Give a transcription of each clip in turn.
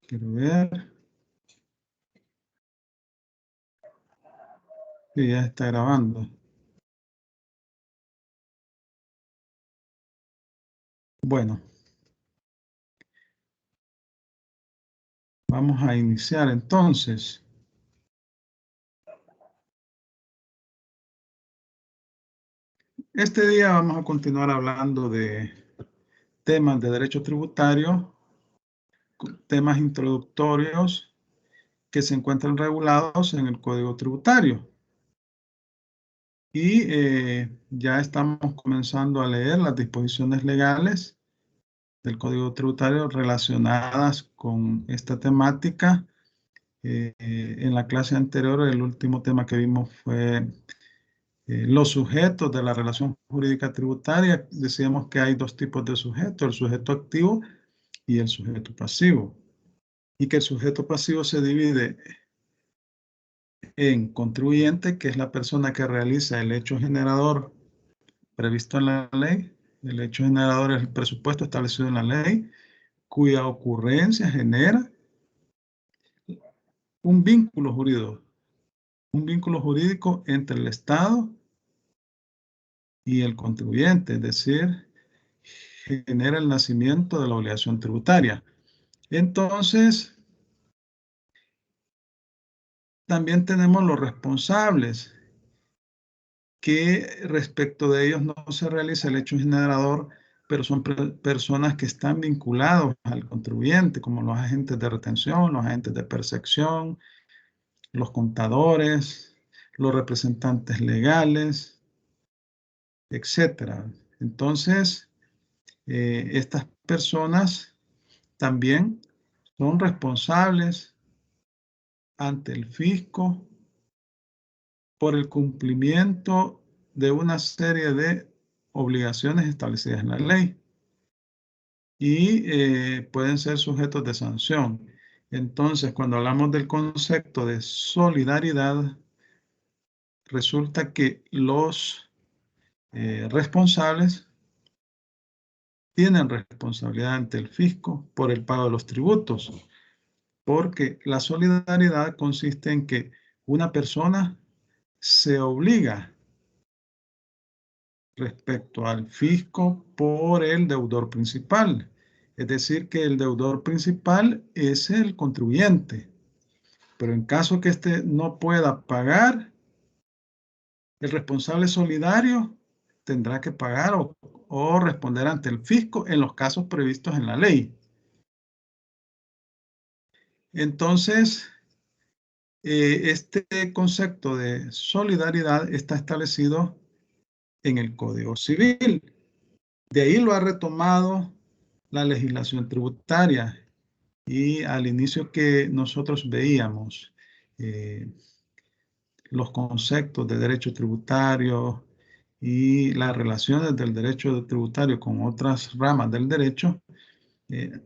Quiero ver. Sí, ya está grabando. Bueno, vamos a iniciar entonces. Este día vamos a continuar hablando de temas de derecho tributario, temas introductorios que se encuentran regulados en el Código Tributario. Y ya estamos comenzando a leer las disposiciones legales del Código Tributario relacionadas con esta temática. En la clase anterior, el último tema que vimos fue los sujetos de la relación jurídica tributaria. Decíamos que hay dos tipos de sujetos, el sujeto activo y el sujeto pasivo. Y que el sujeto pasivo se divide en contribuyente, que es la persona que realiza el hecho generador previsto en la ley. El hecho generador es el presupuesto establecido en la ley, cuya ocurrencia genera un vínculo jurídico entre el Estado y el contribuyente, es decir, genera el nacimiento de la obligación tributaria. Entonces, también tenemos los responsables, que respecto de ellos no se realiza el hecho generador, pero son personas que están vinculados al contribuyente, como los agentes de retención, los agentes de percepción, los contadores, los representantes legales, etcétera. Entonces, estas personas también son responsables ante el fisco por el cumplimiento de una serie de obligaciones establecidas en la ley y pueden ser sujetos de sanción. Entonces, cuando hablamos del concepto de solidaridad, resulta que los responsables tienen responsabilidad ante el fisco por el pago de los tributos, porque la solidaridad consiste en que una persona se obliga respecto al fisco por el deudor principal. Es decir, que el deudor principal es el contribuyente. Pero en caso que éste no pueda pagar, el responsable solidario tendrá que pagar o responder ante el fisco en los casos previstos en la ley. Entonces, este concepto de solidaridad está establecido en el Código Civil. De ahí lo ha retomado la legislación tributaria. Y al inicio que nosotros veíamos los conceptos de derecho tributario y las relaciones del derecho tributario con otras ramas del derecho, eh,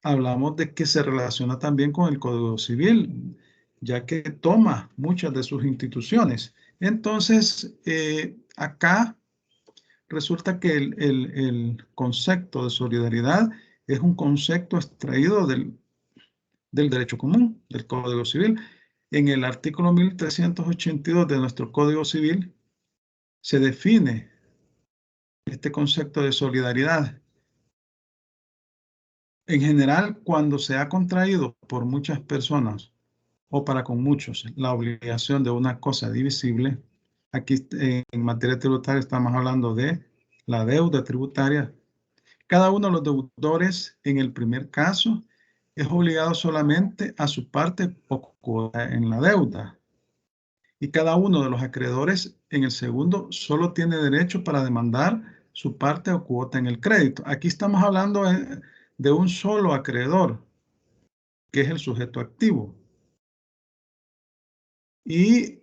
hablamos de que se relaciona también con el Código Civil, ya que toma muchas de sus instituciones. Entonces, acá resulta que el concepto de solidaridad es un concepto extraído del derecho común, del Código Civil. En el artículo 1382 de nuestro Código Civil se define este concepto de solidaridad. En general, cuando se ha contraído por muchas personas o para con muchos la obligación de una cosa divisible, aquí en materia tributaria estamos hablando de la deuda tributaria. Cada uno de los deudores en el primer caso es obligado solamente a su parte o cuota en la deuda. Y cada uno de los acreedores en el segundo solo tiene derecho para demandar su parte o cuota en el crédito. Aquí estamos hablando de un solo acreedor, que es el sujeto activo. Y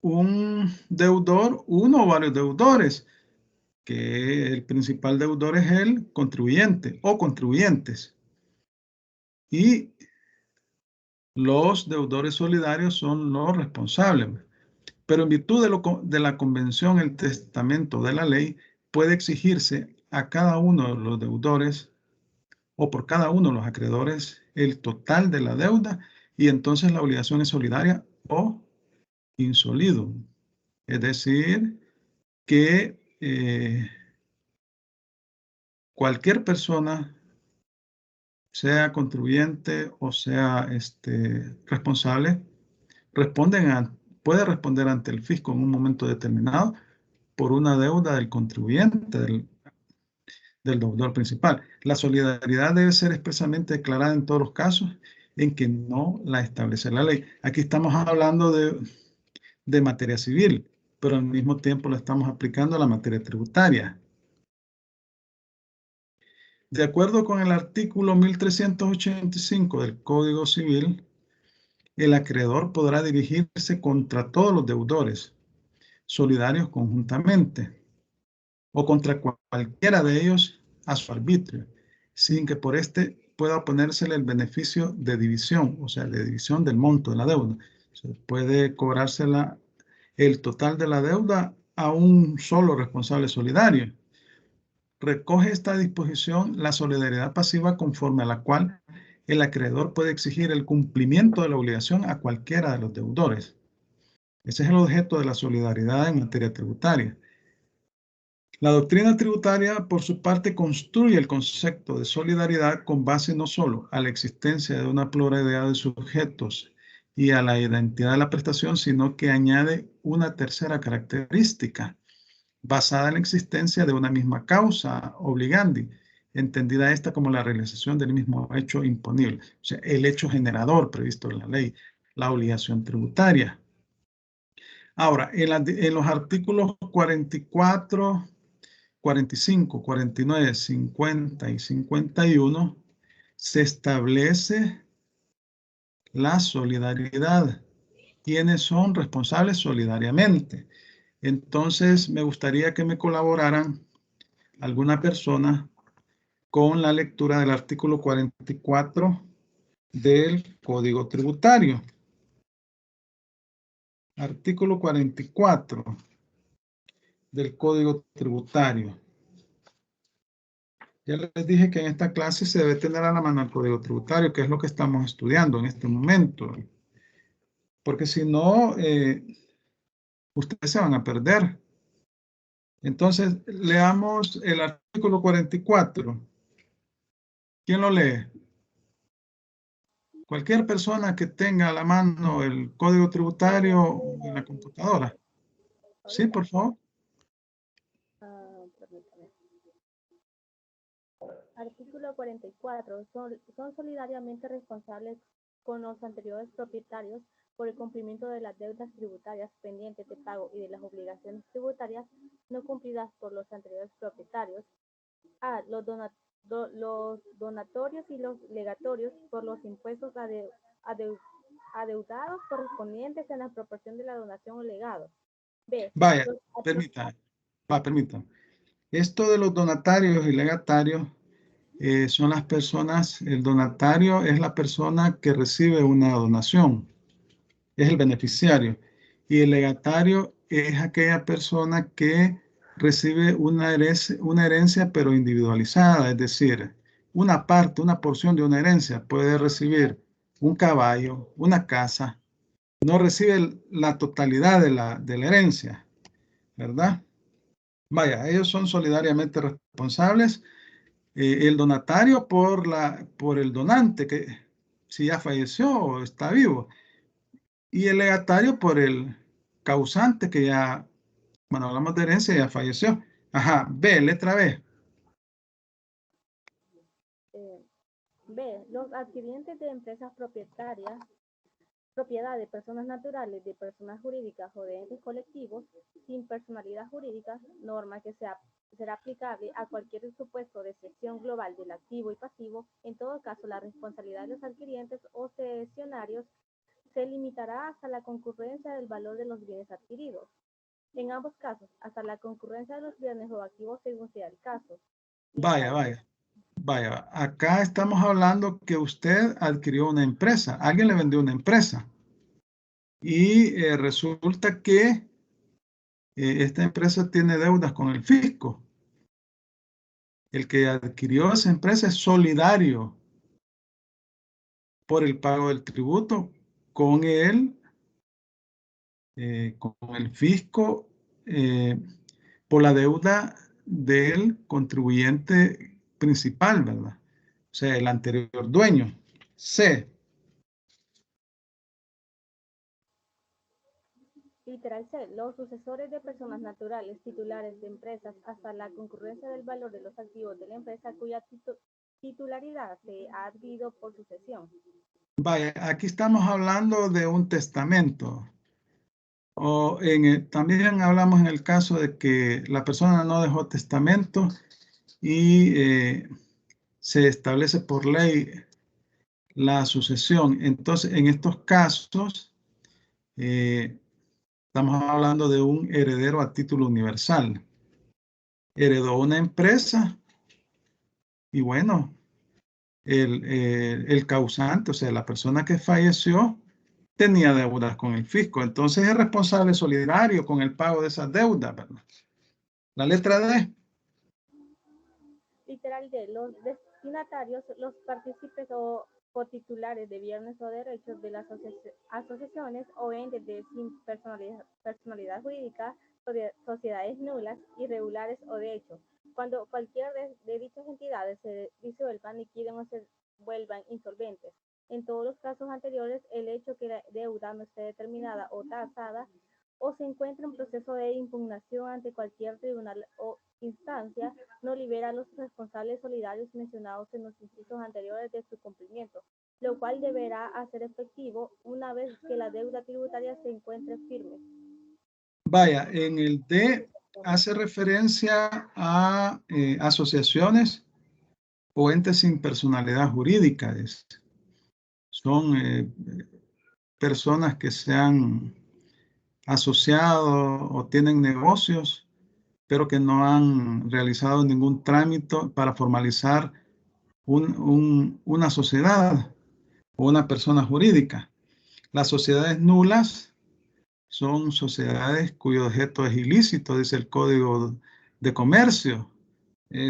un deudor, uno o varios deudores, que el principal deudor es el contribuyente o contribuyentes. Y los deudores solidarios son los responsables. Pero en virtud de la convención, el testamento de la ley, puede exigirse a cada uno de los deudores o por cada uno de los acreedores el total de la deuda y entonces la obligación es solidaria o insolidum. Es decir, que cualquier persona, sea contribuyente o sea responsable, puede responder ante el fisco en un momento determinado por una deuda del contribuyente, del deudor principal. La solidaridad debe ser expresamente declarada en todos los casos en que no la establece la ley. Aquí estamos hablando de materia civil, pero al mismo tiempo la estamos aplicando a la materia tributaria. De acuerdo con el artículo 1385 del Código Civil, el acreedor podrá dirigirse contra todos los deudores solidarios conjuntamente o contra cualquiera de ellos a su arbitrio, sin que por este pueda oponérsele el beneficio de división, o sea, de división del monto de la deuda. Se puede cobrársela el total de la deuda a un solo responsable solidario. Recoge esta disposición la solidaridad pasiva conforme a la cual el acreedor puede exigir el cumplimiento de la obligación a cualquiera de los deudores. Ese es el objeto de la solidaridad en materia tributaria. La doctrina tributaria, por su parte, construye el concepto de solidaridad con base no solo a la existencia de una pluralidad de sujetos y a la identidad de la prestación, sino que añade una tercera característica, basada en la existencia de una misma causa obligandi, entendida esta como la realización del mismo hecho imponible, o sea, el hecho generador previsto en la ley, la obligación tributaria. Ahora, en los artículos 44, 45, 49, 50 y 51 se establece la solidaridad. ¿Quiénes son responsables solidariamente? Entonces, me gustaría que me colaboraran alguna persona con la lectura del artículo 44 del Código Tributario. Artículo 44 del Código Tributario. Ya les dije que en esta clase se debe tener a la mano el Código Tributario, que es lo que estamos estudiando en este momento. Porque si no, ustedes se van a perder. Entonces, leamos el artículo 44. ¿Quién lo lee? Cualquier persona que tenga a la mano el Código Tributario en la computadora. Sí, por favor. Permítame. Artículo 44. Son solidariamente responsables con los anteriores propietarios por el cumplimiento de las deudas tributarias pendientes de pago y de las obligaciones tributarias no cumplidas por los anteriores propietarios. A. Los donatorios y los legatorios por los impuestos adeudados correspondientes en la proporción de la donación o legado. B. Vaya, permítame. Esto de los donatarios y legatarios son las personas, el donatario es la persona que recibe una donación, es el beneficiario, y el legatario es aquella persona que recibe una herencia pero individualizada, es decir, una parte, una porción de una herencia, puede recibir un caballo, una casa, no recibe la totalidad de la herencia, ¿verdad? Vaya, ellos son solidariamente responsables. El donatario por el donante, que si ya falleció o está vivo, y el legatario por el causante que ya, bueno, hablamos de herencia, ya falleció. Ajá, B, letra B. B. Los adquirientes de empresas propietarias, propiedad de personas naturales, de personas jurídicas o de entes colectivos sin personalidad jurídica, norma que será aplicable a cualquier supuesto de cesión global del activo y pasivo. En todo caso, la responsabilidad de los adquirientes o cesionarios se limitará hasta la concurrencia del valor de los bienes adquiridos. En ambos casos, hasta la concurrencia de los bienes o activos según sea el caso. Vaya, acá estamos hablando que usted adquirió una empresa, alguien le vendió una empresa y resulta que esta empresa tiene deudas con el fisco. El que adquirió esa empresa es solidario por el pago del tributo con con el fisco, por la deuda del contribuyente principal, ¿verdad? O sea, el anterior dueño. C. Literal C. Los sucesores de personas naturales titulares de empresas hasta la concurrencia del valor de los activos de la empresa cuya titularidad se ha adquirido por sucesión. Vaya, aquí estamos hablando de un testamento. O también hablamos en el caso de que la persona no dejó testamento y se establece por ley la sucesión. Entonces, en estos casos, estamos hablando de un heredero a título universal. Heredó una empresa y bueno, el causante, o sea, la persona que falleció, tenía deudas con el fisco. Entonces es responsable solidario con el pago de esas deudas, ¿verdad? La letra D. Literal D. Los destinatarios, los partícipes o cotitulares de bienes o derechos de las asociaciones o entes sin personalidad jurídica, sociedades nulas, irregulares o de hecho, cuando cualquiera de dichas entidades se disuelvan, liquiden o se vuelvan insolventes. En todos los casos anteriores, el hecho que la deuda no esté determinada o tasada o se encuentra en proceso de impugnación ante cualquier tribunal o instancia, no libera a los responsables solidarios mencionados en los incisos anteriores de su cumplimiento, lo cual deberá hacer efectivo una vez que la deuda tributaria se encuentre firme. Vaya, en el D hace referencia a asociaciones o entes sin personalidad jurídica. Son personas que se han asociado o tienen negocios, pero que no han realizado ningún trámite para formalizar una sociedad o una persona jurídica. Las sociedades nulas son sociedades cuyo objeto es ilícito, dice el Código de Comercio.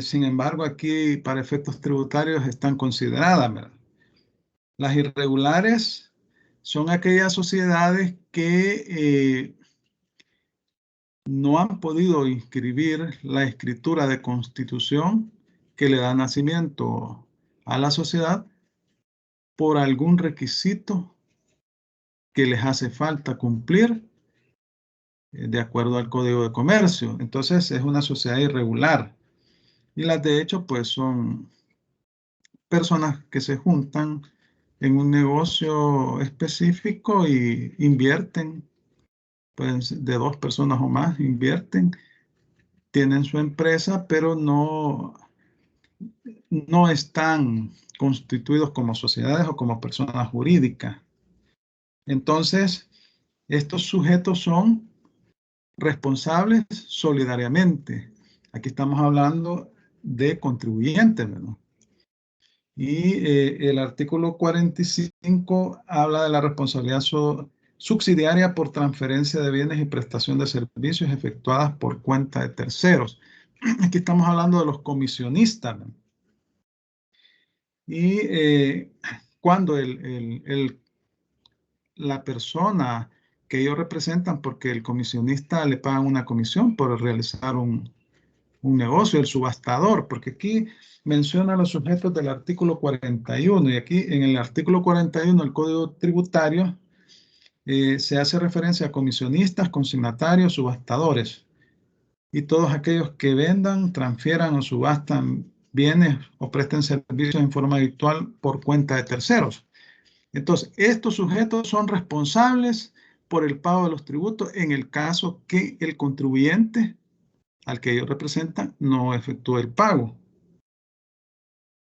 Sin embargo, aquí para efectos tributarios están consideradas, ¿verdad? Las irregulares son aquellas sociedades que no han podido inscribir la escritura de constitución que le da nacimiento a la sociedad por algún requisito que les hace falta cumplir de acuerdo al Código de Comercio. Entonces es una sociedad irregular. Y las de hecho pues son personas que se juntan en un negocio específico y invierten, pues de dos personas o más invierten, tienen su empresa, pero no están constituidos como sociedades o como personas jurídicas. Entonces, estos sujetos son responsables solidariamente. Aquí estamos hablando de contribuyentes, ¿verdad? Y el artículo 45 habla de la responsabilidad subsidiaria por transferencia de bienes y prestación de servicios efectuadas por cuenta de terceros. Aquí estamos hablando de los comisionistas, ¿no? Y cuando la persona que ellos representan, porque el comisionista le pagan una comisión por realizar un negocio, el subastador, porque aquí menciona los sujetos del artículo 41 y aquí en el artículo 41 del Código Tributario se hace referencia a comisionistas, consignatarios, subastadores y todos aquellos que vendan, transfieran o subastan bienes o presten servicios en forma virtual por cuenta de terceros. Entonces, estos sujetos son responsables por el pago de los tributos en el caso que el contribuyente al que ellos representan no efectúe el pago.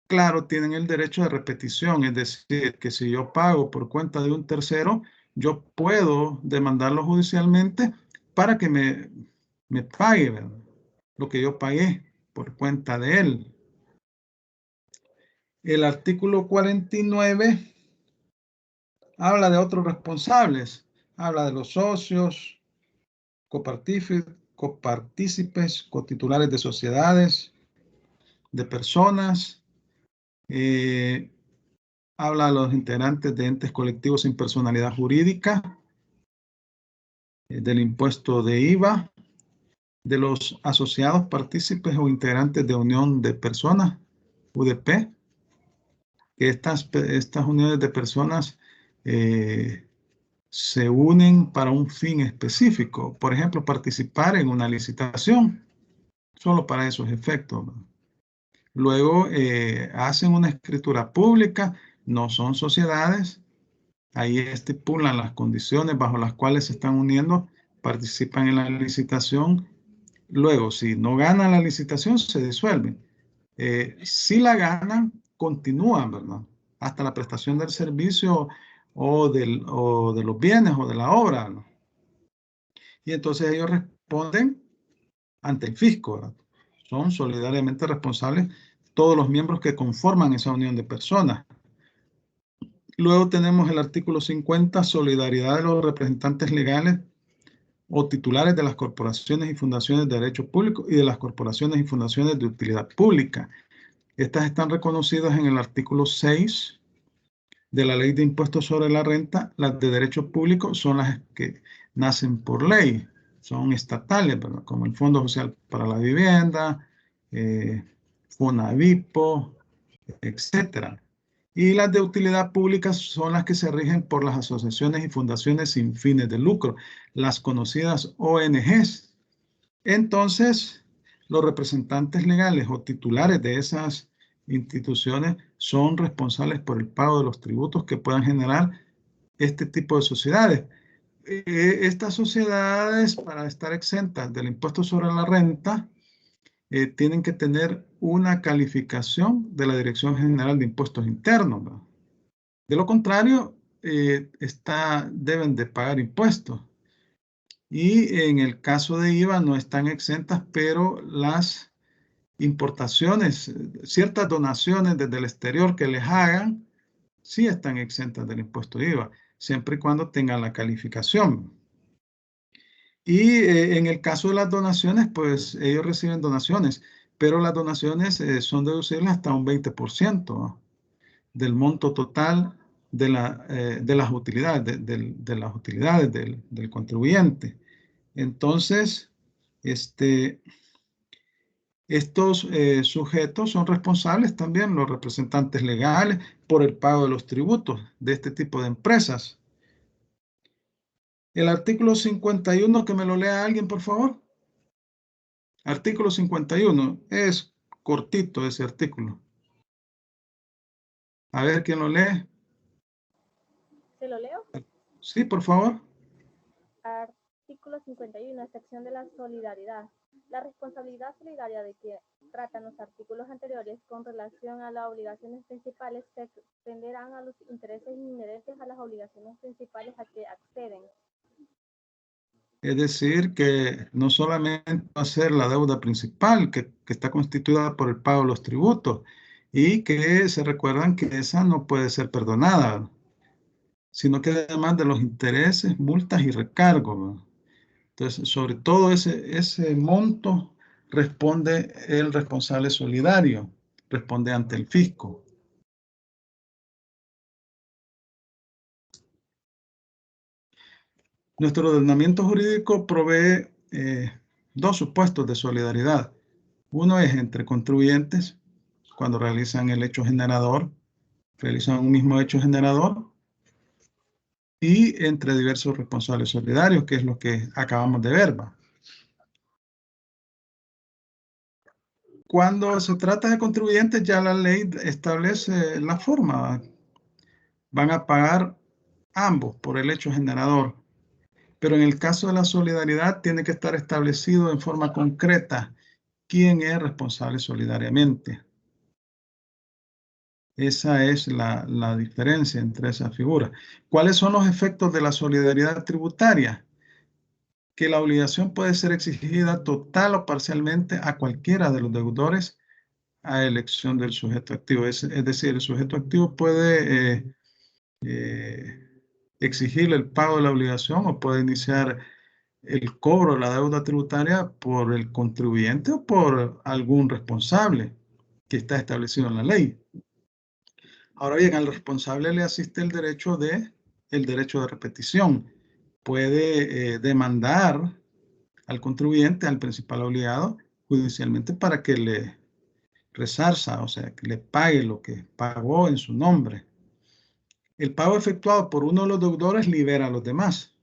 Claro, tienen el derecho de repetición, es decir, que si yo pago por cuenta de un tercero, yo puedo demandarlo judicialmente para que me pague, ¿verdad? Lo que yo pagué por cuenta de él. El artículo 49 habla de otros responsables, habla de los socios, copartícipes, cotitulares de sociedades, de personas. Habla de los integrantes de entes colectivos sin personalidad jurídica, del impuesto de IVA, de los asociados, partícipes o integrantes de unión de personas, UDP, que estas uniones de personas se unen para un fin específico. Por ejemplo, participar en una licitación, solo para esos efectos, ¿no? Luego hacen una escritura pública, no son sociedades, ahí estipulan las condiciones bajo las cuales se están uniendo, participan en la licitación. Luego, si no ganan la licitación, se disuelven. Si la ganan, continúan, ¿verdad? Hasta la prestación del servicio o de los bienes o de la obra, ¿no? Y entonces ellos responden ante el fisco, ¿verdad? Son solidariamente responsables todos los miembros que conforman esa unión de personas. Luego tenemos el artículo 50, solidaridad de los representantes legales o titulares de las corporaciones y fundaciones de derecho público y de las corporaciones y fundaciones de utilidad pública. Estas están reconocidas en el artículo 6 de la Ley de Impuestos sobre la Renta. Las de derecho público son las que nacen por ley, son estatales, ¿verdad? Como el Fondo Social para la Vivienda, FONAVIPO, etcétera. Y las de utilidad pública son las que se rigen por las asociaciones y fundaciones sin fines de lucro, las conocidas ONGs. Entonces, los representantes legales o titulares de esas instituciones son responsables por el pago de los tributos que puedan generar este tipo de sociedades. Estas sociedades, para estar exentas del impuesto sobre la renta, tienen que tener una calificación de la Dirección General de Impuestos Internos, ¿no? De lo contrario, deben de pagar impuestos. Y en el caso de IVA no están exentas, pero las importaciones, ciertas donaciones desde el exterior que les hagan, sí están exentas del impuesto de IVA, siempre y cuando tengan la calificación. Y en el caso de las donaciones, pues ellos reciben donaciones, pero las donaciones son deducibles hasta un 20% del monto total de las utilidades, de las utilidades del contribuyente. Entonces, estos sujetos son responsables también, los representantes legales, por el pago de los tributos de este tipo de empresas. El artículo 51, que me lo lea alguien, por favor. Artículo 51, es cortito ese artículo. A ver quién lo lee. ¿Se lo leo? Sí, por favor. Artículo 51, sección de la solidaridad. La responsabilidad solidaria de que tratan los artículos anteriores con relación a las obligaciones principales se extenderán a los intereses inherentes a las obligaciones principales a que acceden. Es decir, que no solamente va a ser la deuda principal, que está constituida por el pago de los tributos, y que se recuerdan que esa no puede ser perdonada, sino que además de los intereses, multas y recargos, ¿no? Entonces, sobre todo ese monto responde el responsable solidario, responde ante el fisco. Nuestro ordenamiento jurídico provee dos supuestos de solidaridad. Uno es entre contribuyentes, cuando realizan el hecho generador, realizan un mismo hecho generador, y entre diversos responsables solidarios, que es lo que acabamos de ver, ¿va? Cuando se trata de contribuyentes, ya la ley establece la forma. Van a pagar ambos por el hecho generador. Pero en el caso de la solidaridad, tiene que estar establecido en forma concreta quién es responsable solidariamente. Esa es la diferencia entre esas figuras. ¿Cuáles son los efectos de la solidaridad tributaria? Que la obligación puede ser exigida total o parcialmente a cualquiera de los deudores a elección del sujeto activo. Es decir, el sujeto activo puede exigir el pago de la obligación o puede iniciar el cobro de la deuda tributaria por el contribuyente o por algún responsable. que está establecido en la ley. Ahora bien, al responsable le asiste el derecho de repetición. Puede demandar al contribuyente, al principal obligado, judicialmente para que le resarza, o sea, que le pague lo que pagó en su nombre. El pago efectuado por uno de los deudores libera a los demás.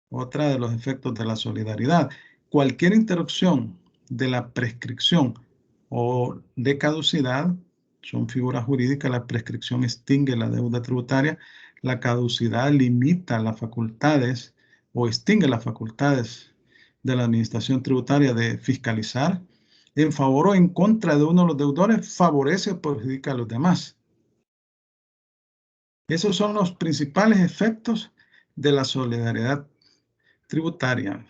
Otra de los efectos de la solidaridad. Cualquier interrupción de la prescripción o de caducidad, son figuras jurídicas, la prescripción extingue la deuda tributaria, la caducidad limita las facultades o extingue las facultades de la administración tributaria de fiscalizar en favor o en contra de uno de los deudores, favorece o perjudica a los demás. Esos son los principales efectos de la solidaridad tributaria.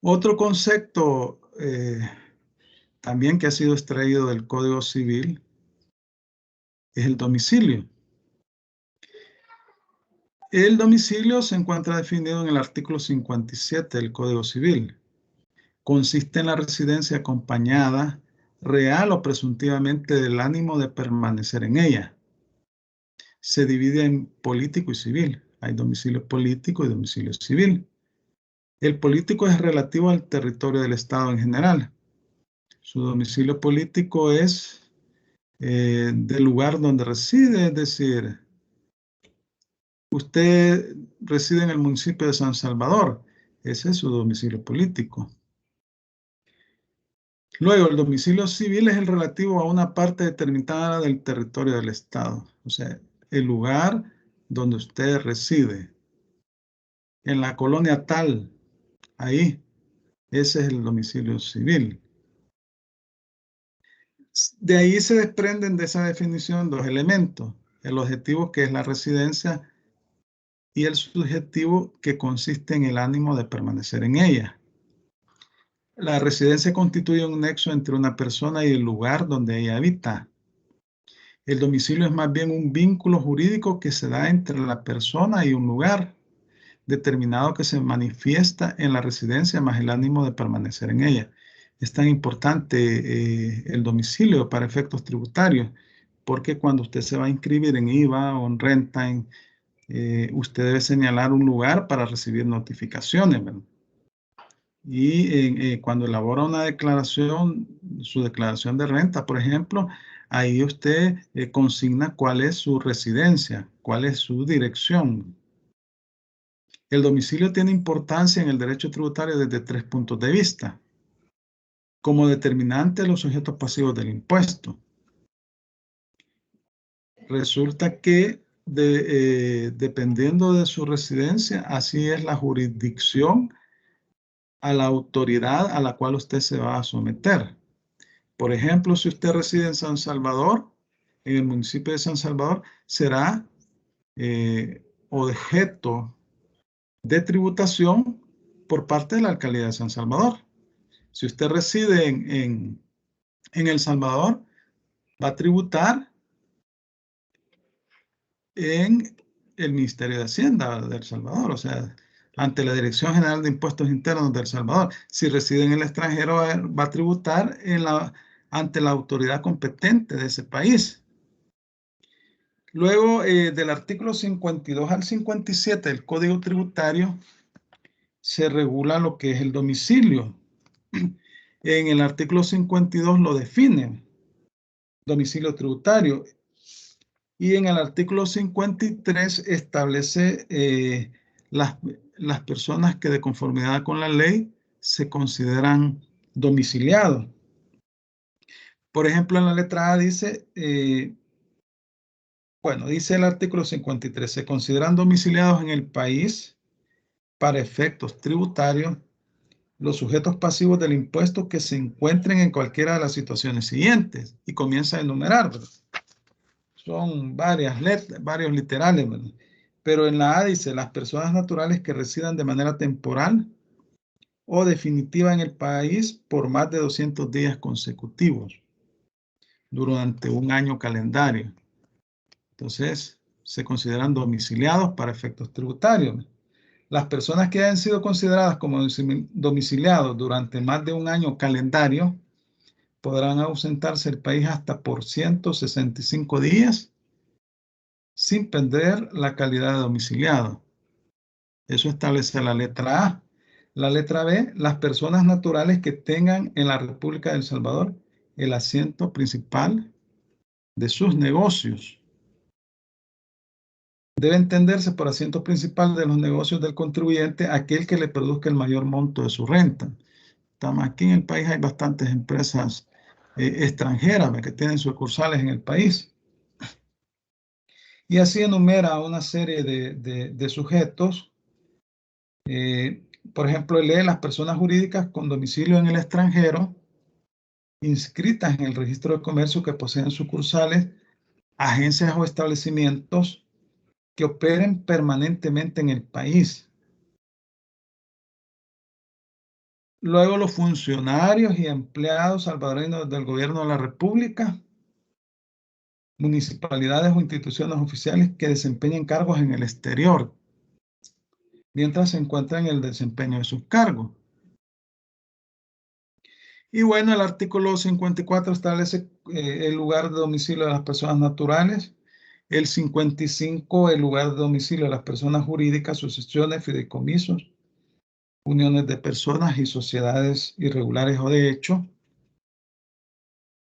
Otro concepto también que ha sido extraído del Código Civil es el domicilio. El domicilio se encuentra definido en el artículo 57 del Código Civil. Consiste en la residencia acompañada, real o presuntivamente, del ánimo de permanecer en ella. Se divide en político y civil. Hay domicilio político y domicilio civil. El político es relativo al territorio del Estado en general. Su domicilio político es del lugar donde reside, es decir, usted reside en el municipio de San Salvador, ese es su domicilio político. Luego, el domicilio civil es el relativo a una parte determinada del territorio del Estado, o sea, el lugar donde usted reside. En la colonia tal, ahí, ese es el domicilio civil. De ahí se desprenden de esa definición dos elementos: el objetivo, que es la residencia, y el subjetivo, que consiste en el ánimo de permanecer en ella. La residencia constituye un nexo entre una persona y el lugar donde ella habita. El domicilio es más bien un vínculo jurídico que se da entre la persona y un lugar determinado que se manifiesta en la residencia más el ánimo de permanecer en ella. Es tan importante el domicilio para efectos tributarios, porque cuando usted se va a inscribir en IVA o en renta, usted debe señalar un lugar para recibir notificaciones, ¿verdad? Y cuando elabora una declaración, su declaración de renta, por ejemplo, ahí usted consigna cuál es su residencia, cuál es su dirección. El domicilio tiene importancia en el derecho tributario desde tres puntos de vista. Como determinante de los sujetos pasivos del impuesto. Resulta que dependiendo de su residencia, así es la jurisdicción a la autoridad a la cual usted se va a someter. Por ejemplo, si usted reside en San Salvador, en el municipio de San Salvador, será objeto de tributación por parte de la alcaldía de San Salvador. Si usted reside en El Salvador, va a tributar en el Ministerio de Hacienda de El Salvador, o sea, ante la Dirección General de Impuestos Internos de El Salvador. Si reside en el extranjero, va a tributar ante la autoridad competente de ese país. Luego, del artículo 52 al 57 del Código Tributario, se regula lo que es el domicilio. En el artículo 52 lo define, domicilio tributario. Y en el artículo 53 establece las personas que, de conformidad con la ley, se consideran domiciliados. Por ejemplo, en la letra A dice, dice el artículo 53, se consideran domiciliados en el país para efectos tributarios los sujetos pasivos del impuesto que se encuentren en cualquiera de las situaciones siguientes. Y comienza a enumerar, ¿verdad? Son varios literales, ¿verdad? Pero en la A dice, las personas naturales que residan de manera temporal o definitiva en el país por más de 200 días consecutivos durante un año calendario. Entonces, se consideran domiciliados para efectos tributarios. Las personas que hayan sido consideradas como domiciliados durante más de un año calendario podrán ausentarse del país hasta por 165 días sin perder la calidad de domiciliado. Eso establece la letra A. La letra B, las personas naturales que tengan en la República de El Salvador el asiento principal de sus negocios. Debe entenderse por asiento principal de los negocios del contribuyente aquel que le produzca el mayor monto de su renta. Aquí en el país hay bastantes empresas extranjeras que tienen sucursales en el país. Y así enumera una serie de sujetos. Por ejemplo, lee las personas jurídicas con domicilio en el extranjero, inscritas en el registro de comercio que poseen sucursales, agencias o establecimientos que operen permanentemente en el país. Luego, los funcionarios y empleados salvadoreños del gobierno de la República, municipalidades o instituciones oficiales que desempeñen cargos en el exterior, mientras se encuentran en el desempeño de sus cargos. Y bueno, el artículo 54 establece el lugar de domicilio de las personas naturales. El 55, el lugar de domicilio de las personas jurídicas, sucesiones, fideicomisos, uniones de personas y sociedades irregulares o de hecho.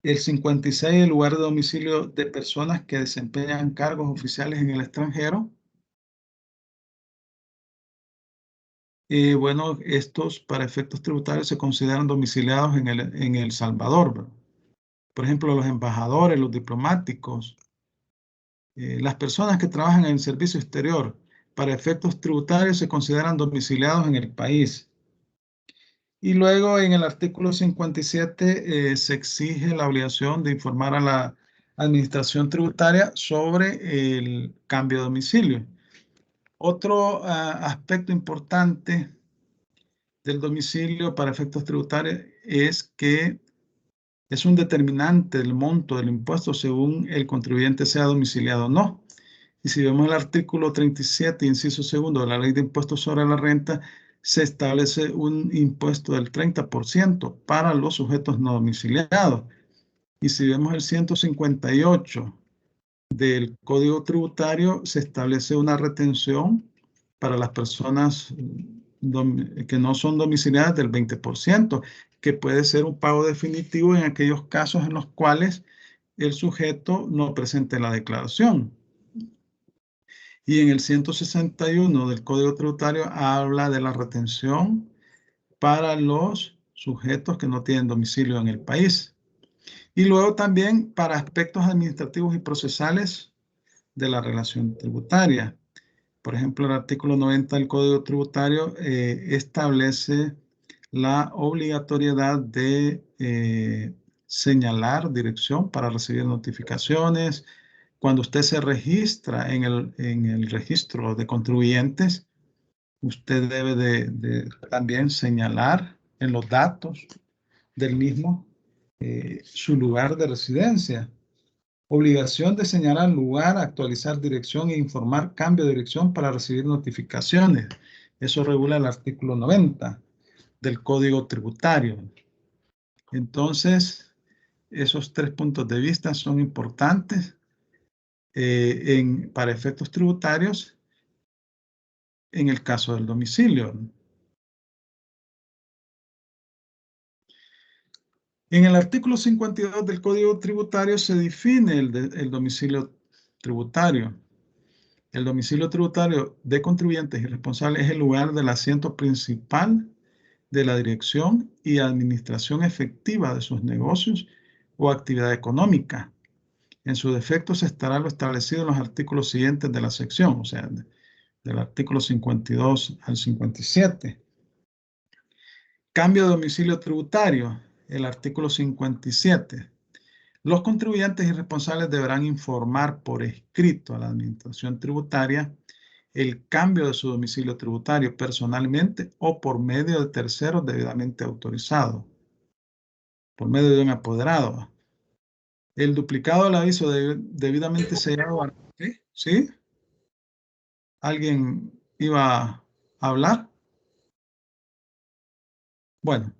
El 56, el lugar de domicilio de personas que desempeñan cargos oficiales en el extranjero. Bueno, estos para efectos tributarios se consideran domiciliados en El Salvador, ¿verdad? Por ejemplo, los embajadores, los diplomáticos, las personas que trabajan en el servicio exterior, para efectos tributarios se consideran domiciliados en el país. Y luego en el artículo 57 se exige la obligación de informar a la administración tributaria sobre el cambio de domicilio. Otro aspecto importante del domicilio para efectos tributarios es que es un determinante del monto del impuesto según el contribuyente sea domiciliado o no. Y si vemos el artículo 37, inciso segundo de la Ley de Impuestos sobre la Renta, se establece un impuesto del 30% para los sujetos no domiciliados. Y si vemos el 158 del Código Tributario, se establece una retención para las personas que no son domiciliadas del 20%, que puede ser un pago definitivo en aquellos casos en los cuales el sujeto no presente la declaración. Y en el 161 del Código Tributario habla de la retención para los sujetos que no tienen domicilio en el país. Y luego también para aspectos administrativos y procesales de la relación tributaria. Por ejemplo, el artículo 90 del Código Tributario establece la obligatoriedad de señalar dirección para recibir notificaciones. Cuando usted se registra en el registro de contribuyentes, usted debe de también señalar en los datos del mismo su lugar de residencia. Obligación de señalar lugar, actualizar dirección e informar cambio de dirección para recibir notificaciones. Eso regula el artículo 90 del Código Tributario. Entonces, esos tres puntos de vista son importantes para efectos tributarios en el caso del domicilio. En el artículo 52 del Código Tributario se define el domicilio tributario. El domicilio tributario de contribuyentes y responsables es el lugar del asiento principal de la dirección y administración efectiva de sus negocios o actividad económica. En su defecto se estará lo establecido en los artículos siguientes de la sección, o sea, del artículo 52 al 57. Cambio de domicilio tributario, el artículo 57. Los contribuyentes y responsables deberán informar por escrito a la administración tributaria el cambio de su domicilio tributario personalmente o por medio de terceros debidamente autorizados, por medio de un apoderado. El duplicado del aviso debidamente sellado. ¿Sí? ¿Sí? ¿Alguien iba hablar? Bueno,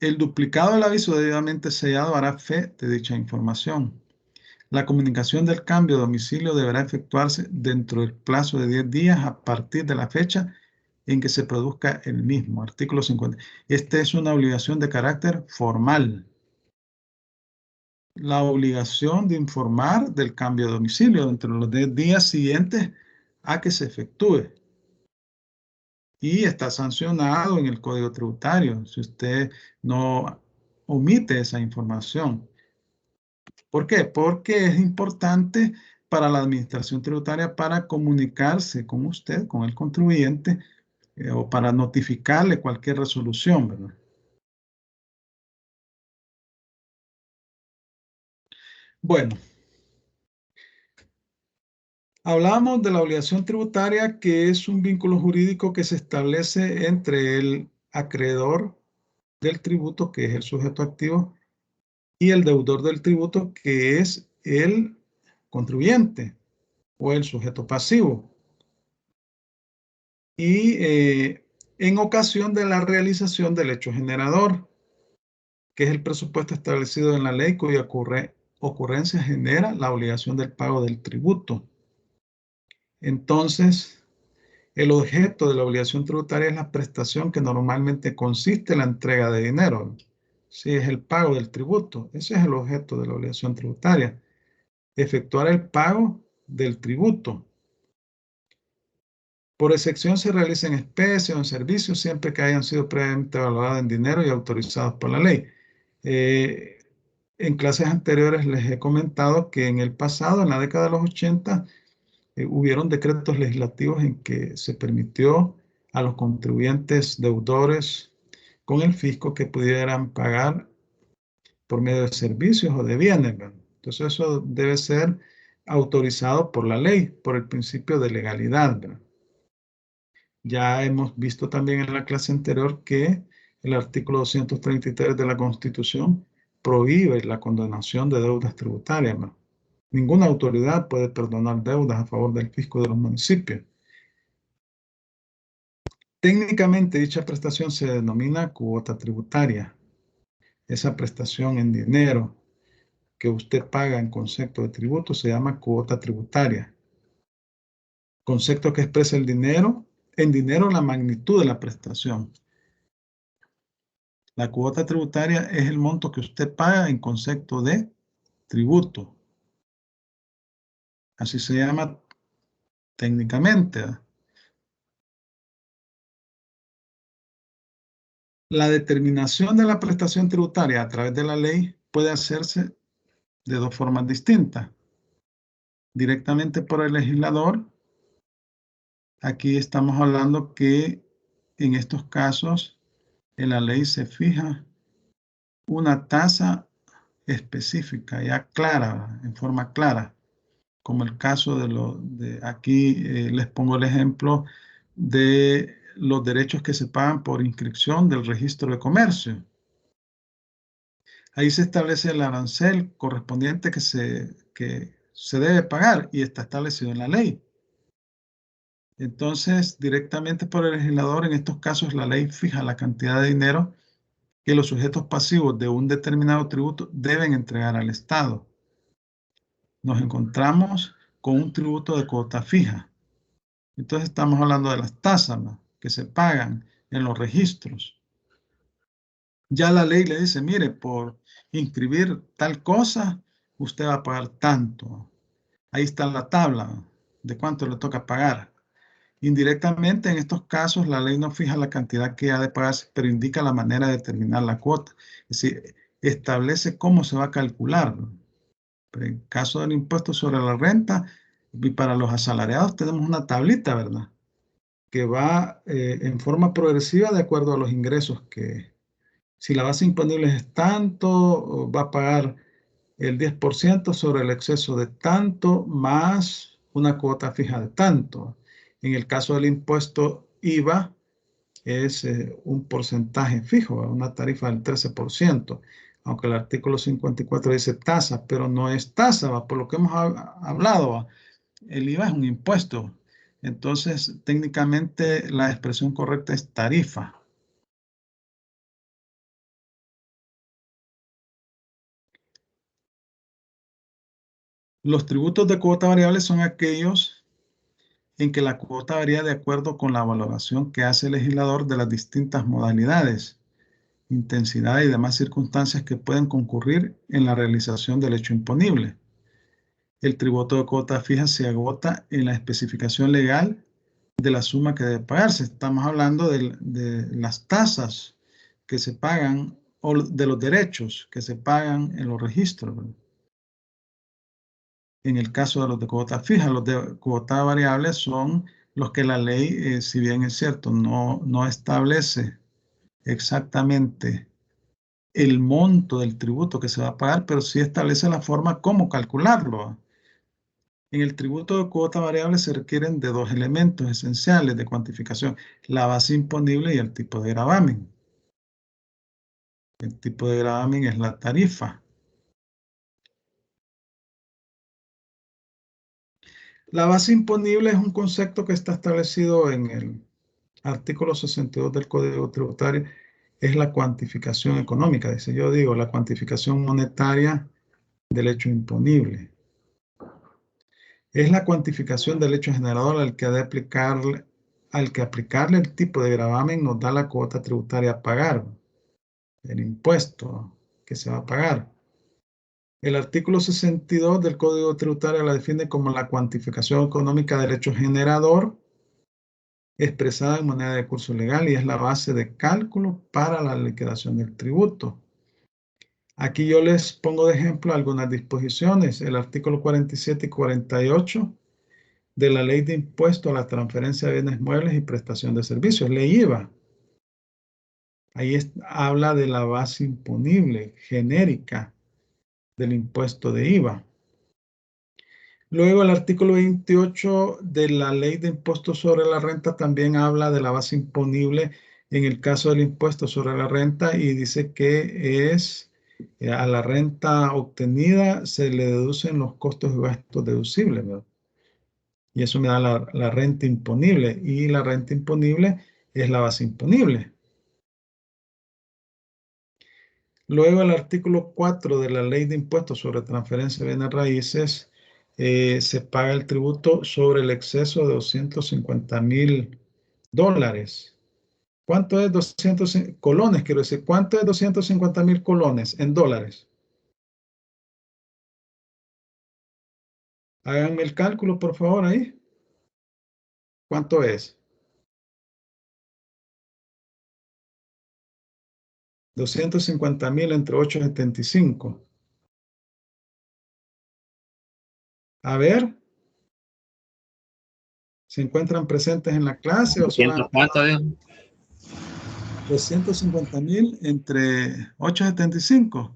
el duplicado del aviso debidamente sellado hará fe de dicha información. La comunicación del cambio de domicilio deberá efectuarse dentro del plazo de 10 días a partir de la fecha en que se produzca el mismo. Artículo 50. Esta es una obligación de carácter formal. La obligación de informar del cambio de domicilio dentro de los 10 días siguientes a que se efectúe. Y está sancionado en el Código Tributario si usted no omite esa información. ¿Por qué? Porque es importante para la administración tributaria para comunicarse con usted, con el contribuyente, o para notificarle cualquier resolución, ¿verdad? Bueno, hablamos de la obligación tributaria, que es un vínculo jurídico que se establece entre el acreedor del tributo, que es el sujeto activo, y el deudor del tributo, que es el contribuyente o el sujeto pasivo. Y en ocasión de la realización del hecho generador, que es el presupuesto establecido en la ley cuya ocurrencia genera la obligación del pago del tributo. Entonces, el objeto de la obligación tributaria es la prestación que normalmente consiste en la entrega de dinero. Sí, es el pago del tributo. Ese es el objeto de la obligación tributaria. Efectuar el pago del tributo. Por excepción se realiza en especie o en servicios siempre que hayan sido previamente valorados en dinero y autorizados por la ley. En clases anteriores les he comentado que en el pasado, en la década de los 80, hubieron decretos legislativos en que se permitió a los contribuyentes deudores con el fisco que pudieran pagar por medio de servicios o de bienes, ¿verdad? Entonces eso debe ser autorizado por la ley, por el principio de legalidad, ¿verdad? Ya hemos visto también en la clase anterior que el artículo 233 de la Constitución prohíbe la condonación de deudas tributarias, ¿no? Ninguna autoridad puede perdonar deudas a favor del fisco de los municipios. Técnicamente, dicha prestación se denomina cuota tributaria. Esa prestación en dinero que usted paga en concepto de tributo se llama cuota tributaria. Concepto que expresa el dinero, en dinero la magnitud de la prestación. La cuota tributaria es el monto que usted paga en concepto de tributo. Así se llama técnicamente. La determinación de la prestación tributaria a través de la ley puede hacerse de dos formas distintas. Directamente por el legislador. Aquí estamos hablando que en estos casos en la ley se fija una tasa específica, ya clara, en forma clara, como el caso de aquí les pongo el ejemplo de los derechos que se pagan por inscripción del registro de comercio. Ahí se establece el arancel correspondiente que se debe pagar y está establecido en la ley. Entonces, directamente por el legislador, en estos casos, la ley fija la cantidad de dinero que los sujetos pasivos de un determinado tributo deben entregar al Estado. Nos encontramos con un tributo de cuota fija. Entonces estamos hablando de las tasas, ¿no?, que se pagan en los registros. Ya la ley le dice, mire, por inscribir tal cosa, usted va a pagar tanto. Ahí está la tabla de cuánto le toca pagar. Indirectamente, en estos casos, la ley no fija la cantidad que ha de pagarse, pero indica la manera de determinar la cuota. Es decir, establece cómo se va a calcular. Pero en caso del impuesto sobre la renta, y para los asalariados tenemos una tablita, ¿verdad?, que va en forma progresiva de acuerdo a los ingresos que, si la base imponible es tanto, va a pagar el 10% sobre el exceso de tanto más una cuota fija de tanto. En el caso del impuesto IVA es un porcentaje fijo, una tarifa del 13%, aunque el artículo 54 dice tasa, pero no es tasa, por lo que hemos hablado. El IVA es un impuesto Entonces, técnicamente la expresión correcta es tarifa. Los tributos de cuota variable son aquellos en que la cuota varía de acuerdo con la valoración que hace el legislador de las distintas modalidades, intensidad y demás circunstancias que pueden concurrir en la realización del hecho imponible. El tributo de cuota fija se agota en la especificación legal de la suma que debe pagarse. Estamos hablando de las tasas que se pagan o de los derechos que se pagan en los registros, ¿verdad? En el caso de los de cuota fija, los de cuota variable son los que la ley, si bien es cierto, no establece exactamente el monto del tributo que se va a pagar, pero sí establece la forma cómo calcularlo. En el tributo de cuota variable se requieren de dos elementos esenciales de cuantificación: la base imponible y el tipo de gravamen. El tipo de gravamen es la tarifa. La base imponible es un concepto que está establecido en el artículo 62 del Código Tributario. Es la cuantificación económica, dice, yo digo, la cuantificación monetaria del hecho imponible. Es la cuantificación del hecho generador al que aplicarle el tipo de gravamen nos da la cuota tributaria a pagar, el impuesto que se va a pagar. El artículo 62 del Código Tributario la define como la cuantificación económica del hecho generador expresada en moneda de curso legal y es la base de cálculo para la liquidación del tributo. Aquí yo les pongo de ejemplo algunas disposiciones. El artículo 47 y 48 de la Ley de Impuesto a la Transferencia de Bienes Muebles y Prestación de Servicios, Ley IVA. Ahí habla de la base imponible genérica del impuesto de IVA. Luego el artículo 28 de la Ley de Impuestos sobre la Renta también habla de la base imponible en el caso del impuesto sobre la renta y dice que es a la renta obtenida se le deducen los costos y gastos deducibles, ¿verdad? Y eso me da la renta imponible y la renta imponible es la base imponible. Luego el artículo 4 de la Ley de Impuestos sobre Transferencia de Bienes Raíces se paga el tributo sobre el exceso de $250,000. ¿Cuánto es 200 colones? Quiero decir, ¿cuánto es 250,000 colones en dólares? Háganme el cálculo, por favor, ahí. ¿Cuánto es? 250,000 entre 8,75. A ver, ¿se encuentran presentes en la clase o 200 solamente? cuánto, dijo. 250,000 entre 8,75.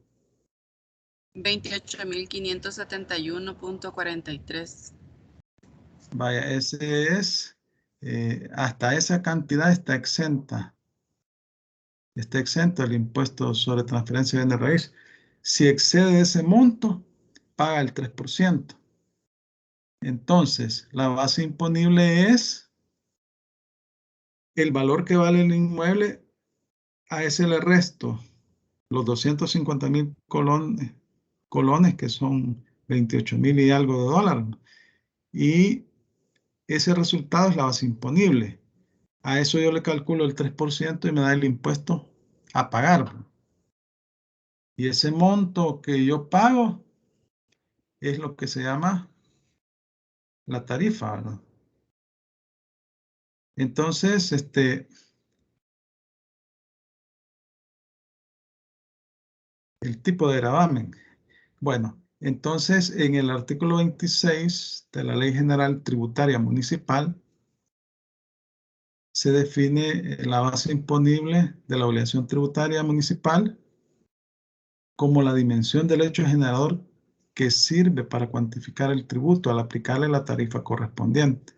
28.571.43. Vaya, hasta esa cantidad está exenta. Está exento el impuesto sobre transferencia de bienes raíces. Si excede ese monto, paga el 3%. Entonces, la base imponible es el valor que vale el inmueble, a ese le resto los 250,000 colones, que son 28,000 y algo de dólares. Y ese resultado es la base imponible. A eso yo le calculo el 3% y me da el impuesto a pagar. Y ese monto que yo pago es lo que se llama la tarifa, ¿verdad? Entonces, el tipo de gravamen. Bueno, entonces en el artículo 26 de la Ley General Tributaria Municipal se define la base imponible de la obligación tributaria municipal como la dimensión del hecho generador que sirve para cuantificar el tributo al aplicarle la tarifa correspondiente.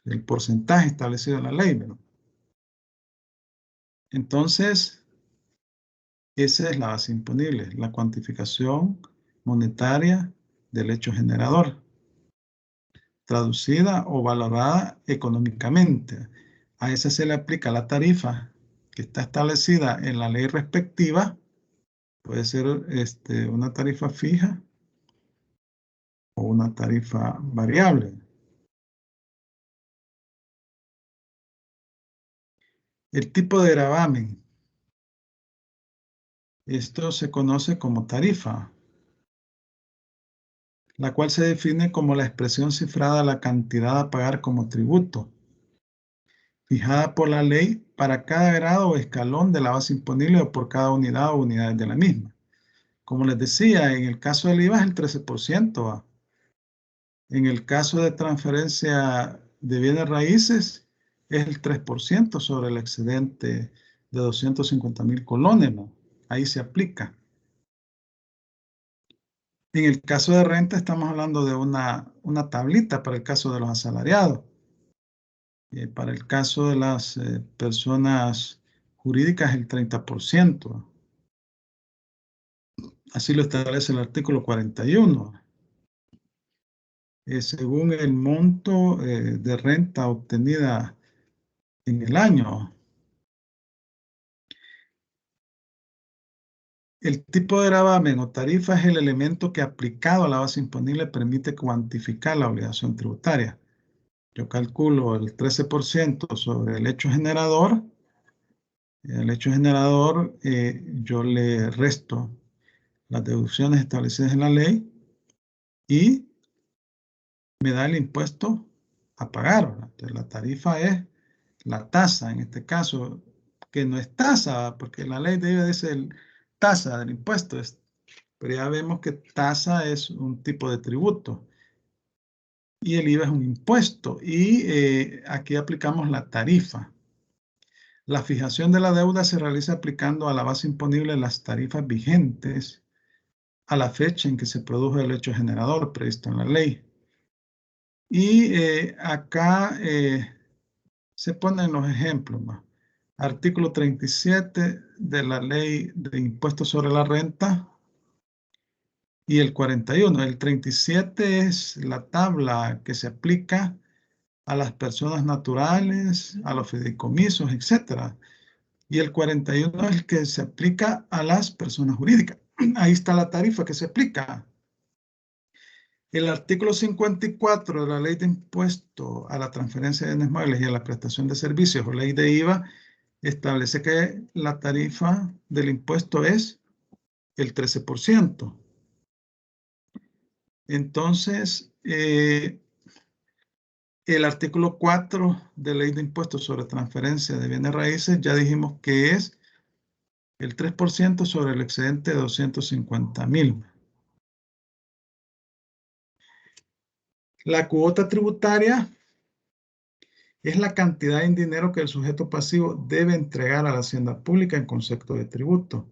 El porcentaje establecido en la ley, ¿verdad? Entonces, esa es la base imponible, la cuantificación monetaria del hecho generador. traducida o valorada económicamente. A esa se le aplica la tarifa que está establecida en la ley respectiva. Puede ser una tarifa fija o una tarifa variable. El tipo de gravamen. Esto se conoce como tarifa, la cual se define como la expresión cifrada a la cantidad a pagar como tributo, fijada por la ley para cada grado o escalón de la base imponible o por cada unidad o unidades de la misma. Como les decía, en el caso del IVA es el 13%. ¿Va? En el caso de transferencia de bienes raíces es el 3% sobre el excedente de 250,000 colones. ¿No? Ahí se aplica. En el caso de renta estamos hablando de una tablita para el caso de los asalariados. Para el caso de las personas jurídicas, el 30%. Así lo establece el artículo 41. Según el monto de renta obtenida en el año. El tipo de gravamen o tarifa es el elemento que aplicado a la base imponible permite cuantificar la obligación tributaria. Yo calculo el 13% sobre el hecho generador. El hecho generador, yo le resto las deducciones establecidas en la ley y me da el impuesto a pagar. Entonces, la tarifa es la tasa, en este caso, que no es tasa, porque la ley de IVA dice tasa del impuesto, pero ya vemos que tasa es un tipo de tributo y el IVA es un impuesto y aquí aplicamos la tarifa. La fijación de la deuda se realiza aplicando a la base imponible las tarifas vigentes a la fecha en que se produjo el hecho generador previsto en la ley. Y acá se ponen los ejemplos. ¿Va? Artículo 37 de la Ley de Impuestos sobre la Renta y el 41. El 37 es la tabla que se aplica a las personas naturales, a los fideicomisos, etc. Y el 41 es el que se aplica a las personas jurídicas. Ahí está la tarifa que se aplica. El artículo 54 de la Ley de Impuesto a la Transferencia de Bienes Muebles y a la Prestación de Servicios o Ley de IVA establece que la tarifa del impuesto es el 13%. Entonces, el artículo 4 de Ley de Impuestos sobre Transferencia de Bienes Raíces ya dijimos que es el 3% sobre el excedente de 250,000. La cuota tributaria es la cantidad en dinero que el sujeto pasivo debe entregar a la hacienda pública en concepto de tributo.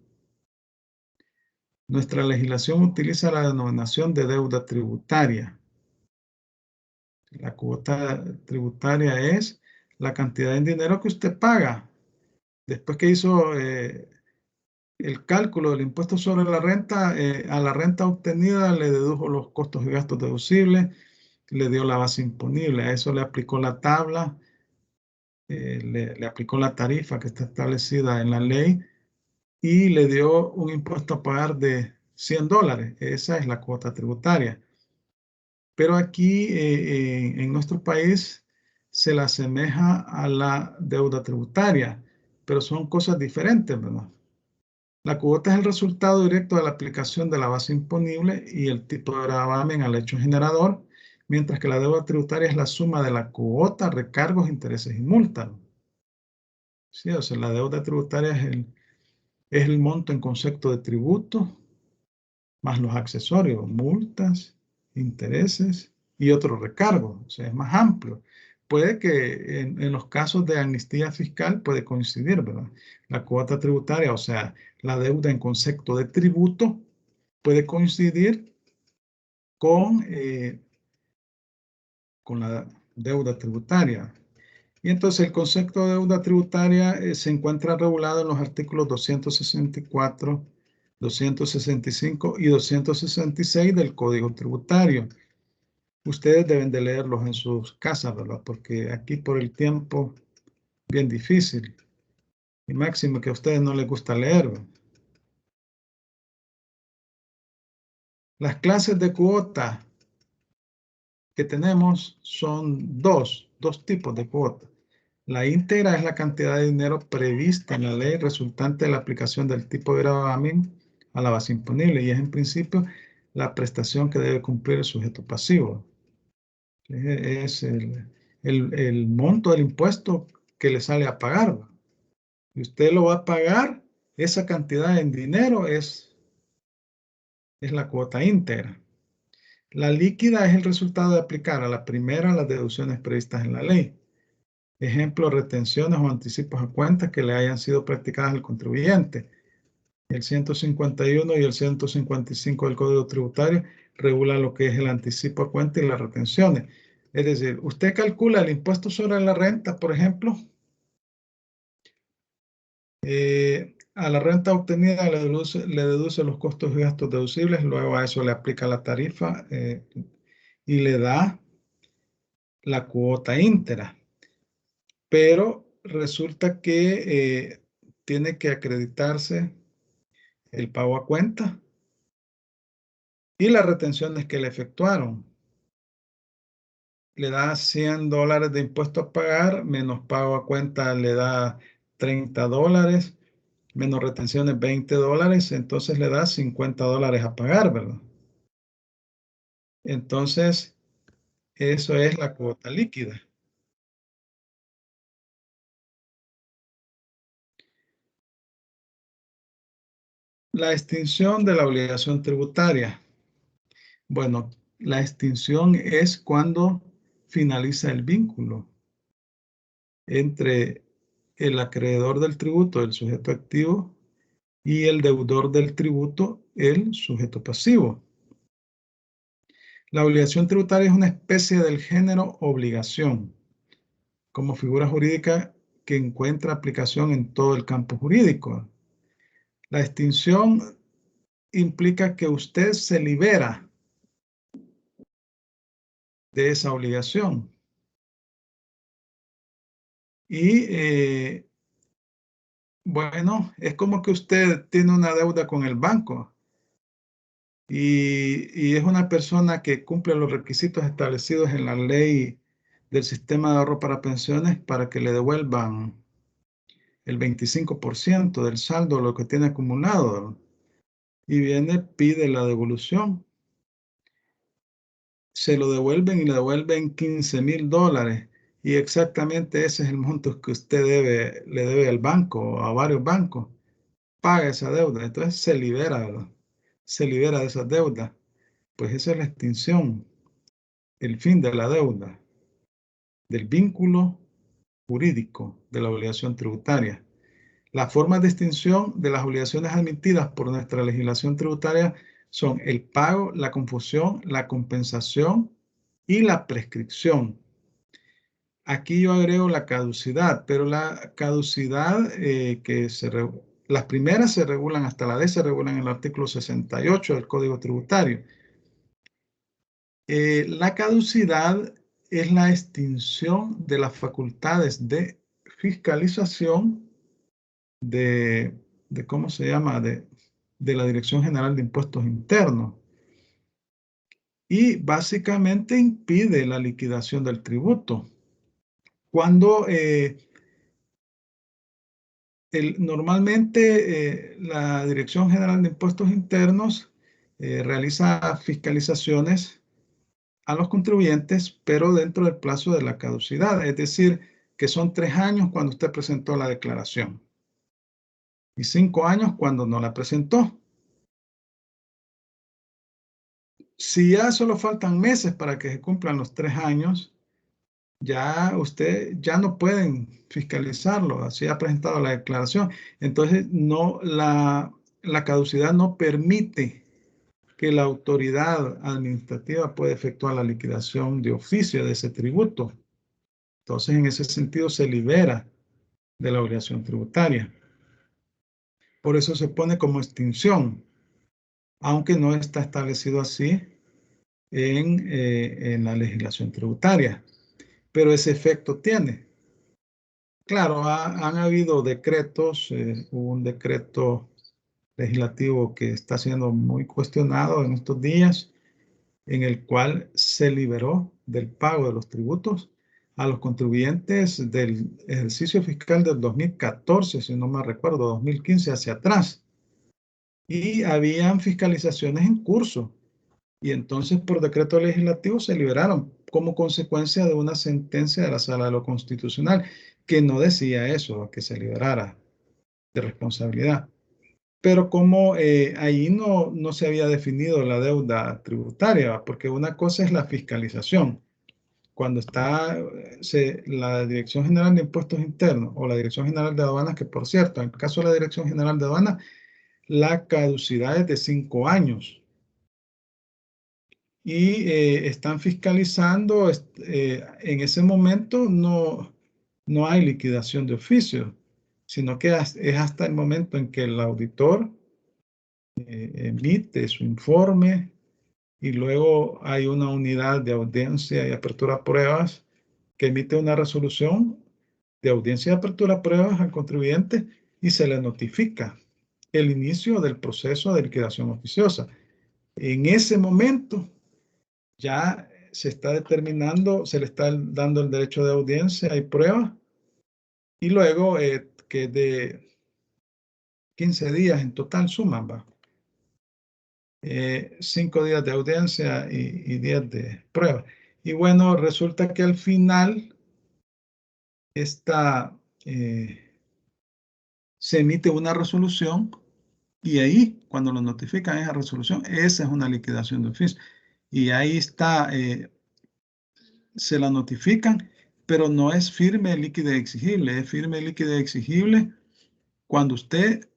Nuestra legislación utiliza la denominación de deuda tributaria. La cuota tributaria es la cantidad en dinero que usted paga. Después que hizo el cálculo del impuesto sobre la renta, a la renta obtenida le dedujo los costos y gastos deducibles, le dio la base imponible. A eso le aplicó la tabla, le aplicó la tarifa que está establecida en la ley y le dio un impuesto a pagar de $100. Esa es la cuota tributaria. Pero aquí en nuestro país se la asemeja a la deuda tributaria, pero son cosas diferentes, ¿verdad? La cuota es el resultado directo de la aplicación de la base imponible y el tipo de gravamen al hecho generador, mientras que la deuda tributaria es la suma de la cuota, recargos, intereses y multas. Sí, o sea, la deuda tributaria es el monto en concepto de tributo, más los accesorios, multas, intereses y otros recargos. O sea, es más amplio. Puede que en los casos de amnistía fiscal puede coincidir, ¿verdad? La cuota tributaria, o sea, la deuda en concepto de tributo, puede coincidir con la deuda tributaria. Y entonces el concepto de deuda tributaria se encuentra regulado en los artículos 264, 265 y 266 del Código Tributario. ustedes deben de leerlos en sus casas, ¿verdad? Porque aquí por el tiempo, bien difícil. Y máximo que a ustedes no les gusta leer, ¿verdad? Las clases de cuota que tenemos son dos tipos de cuota. La íntegra es la cantidad de dinero prevista en la ley resultante de la aplicación del tipo de gravamen a la base imponible y es en principio la prestación que debe cumplir el sujeto pasivo. Es el monto del impuesto que le sale a pagar. Y usted lo va a pagar, esa cantidad en dinero es la cuota íntegra. La líquida es el resultado de aplicar a la primera las deducciones previstas en la ley. Ejemplo, retenciones o anticipos a cuentas que le hayan sido practicadas al contribuyente. El 151 y el 155 del Código Tributario regula lo que es el anticipo a cuenta y las retenciones. Es decir, usted calcula el impuesto sobre la renta, por ejemplo, a la renta obtenida le deduce los costos y gastos deducibles, luego a eso le aplica la tarifa y le da la cuota íntegra. Pero resulta que tiene que acreditarse el pago a cuenta y las retenciones que le efectuaron. Le da $100 de impuesto a pagar, menos pago a cuenta le da $30, menos retenciones $20, entonces le da $50 a pagar, ¿verdad? Entonces, eso es la cuota líquida. La extinción de la obligación tributaria. Bueno, la extinción es cuando finaliza el vínculo entre el acreedor del tributo, el sujeto activo, y el deudor del tributo, el sujeto pasivo. La obligación tributaria es una especie del género obligación, como figura jurídica que encuentra aplicación en todo el campo jurídico. La extinción implica que usted se libera de esa obligación. Y bueno, es como que usted tiene una deuda con el banco y es una persona que cumple los requisitos establecidos en la ley del sistema de ahorro para pensiones para que le devuelvan el 25% del saldo, lo que tiene acumulado, y viene, pide la devolución. Se lo devuelven y le devuelven $15,000 y exactamente ese es el monto que usted le debe al banco o a varios bancos. Paga esa deuda, entonces se libera, ¿verdad? Se libera de esa deuda. Pues esa es la extinción, el fin de la deuda, del vínculo jurídico de la obligación tributaria. Las formas de extinción de las obligaciones admitidas por nuestra legislación tributaria son el pago, la confusión, la compensación y la prescripción. Aquí yo agrego la caducidad, pero la caducidad las primeras se regulan, hasta la D se regulan en el artículo 68 del Código Tributario. La caducidad es la extinción de las facultades de fiscalización ¿cómo se llama? De la Dirección General de Impuestos Internos. Y básicamente impide la liquidación del tributo. Cuando normalmente la Dirección General de Impuestos Internos realiza fiscalizaciones a los contribuyentes, pero dentro del plazo de la caducidad, es decir, que son 3 años cuando usted presentó la declaración y 5 años cuando no la presentó. Si ya solo faltan meses para que se cumplan los 3 años, ya no pueden fiscalizarlo, así ha presentado la declaración. Entonces, la caducidad no permite que la autoridad administrativa pueda efectuar la liquidación de oficio de ese tributo. Entonces, en ese sentido, se libera de la obligación tributaria. Por eso se pone como extinción, aunque no está establecido así en la legislación tributaria, pero ese efecto tiene. Claro, han habido decretos, hubo un decreto legislativo que está siendo muy cuestionado en estos días, en el cual se liberó del pago de los tributos a los contribuyentes del ejercicio fiscal del 2014, si no me recuerdo, 2015 hacia atrás. Y habían fiscalizaciones en curso. Y entonces por decreto legislativo se liberaron como consecuencia de una sentencia de la Sala de lo Constitucional que no decía eso, que se liberara de responsabilidad. Pero como ahí no se había definido la deuda tributaria, porque una cosa es la fiscalización. Cuando está la Dirección General de Impuestos Internos o la Dirección General de Aduanas, que por cierto, en el caso de la Dirección General de Aduanas, la caducidad es de 5 años. Y están fiscalizando, en ese momento no hay liquidación de oficio, sino que es hasta el momento en que el auditor emite su informe y luego hay una unidad de audiencia y apertura a pruebas que emite una resolución de audiencia y apertura a pruebas al contribuyente y se le notifica el inicio del proceso de liquidación oficiosa. En ese momento ya se está determinando, se le está dando el derecho de audiencia y pruebas y luego que de 15 días en total suman, va. 5 días de audiencia y 10 de prueba. Y bueno, resulta que al final se emite una resolución y ahí, cuando lo notifican esa resolución, esa es una liquidación de oficio. Y ahí está, se la notifican, pero no es firme, líquida y exigible. Es firme, líquida y exigible cuando usted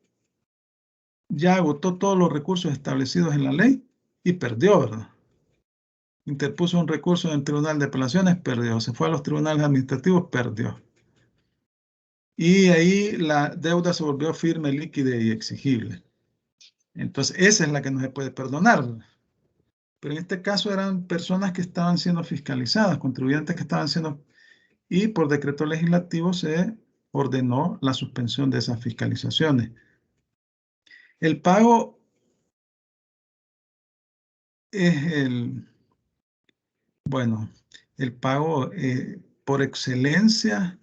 ya agotó todos los recursos establecidos en la ley y perdió, ¿verdad? Interpuso un recurso en el Tribunal de Apelaciones, perdió. Se fue a los tribunales administrativos, perdió. Y ahí la deuda se volvió firme, líquida y exigible. Entonces, esa es la que no se puede perdonar. Pero en este caso eran personas que estaban siendo fiscalizadas, contribuyentes que estaban siendo... Y por decreto legislativo se ordenó la suspensión de esas fiscalizaciones. El pago es bueno, el pago por excelencia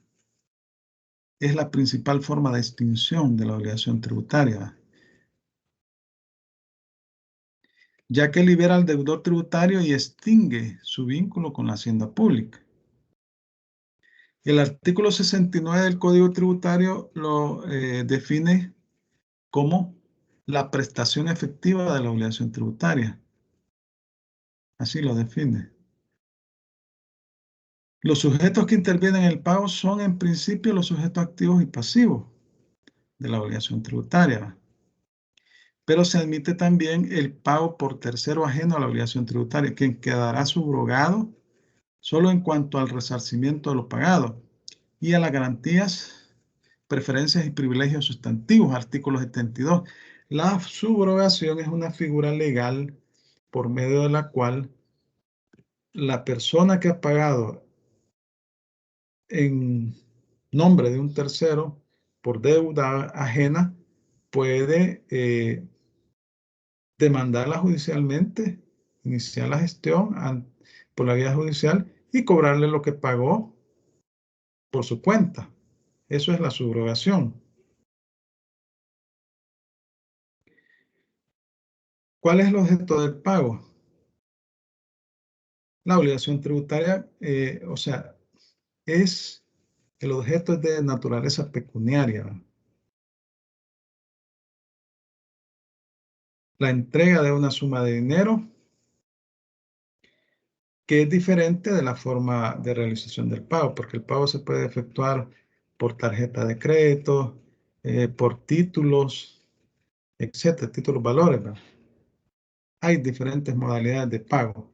es la principal forma de extinción de la obligación tributaria, ya que libera al deudor tributario y extingue su vínculo con la hacienda pública. El artículo 69 del Código Tributario lo define como la prestación efectiva de la obligación tributaria. Así lo define. Los sujetos que intervienen en el pago son en principio los sujetos activos y pasivos de la obligación tributaria. Pero se admite también el pago por tercero ajeno a la obligación tributaria, quien quedará subrogado solo en cuanto al resarcimiento de lo pagado y a las garantías, preferencias y privilegios sustantivos, artículo 72. La subrogación es una figura legal por medio de la cual la persona que ha pagado en nombre de un tercero por deuda ajena puede demandarla judicialmente, iniciar la gestión por la vía judicial y cobrarle lo que pagó por su cuenta. Eso es la subrogación. ¿Cuál es el objeto del pago? La obligación tributaria, o sea, el objeto es de naturaleza pecuniaria. La entrega de una suma de dinero que es diferente de la forma de realización del pago, porque el pago se puede efectuar por tarjeta de crédito, por títulos, etcétera, títulos valores, ¿verdad? Hay diferentes modalidades de pago.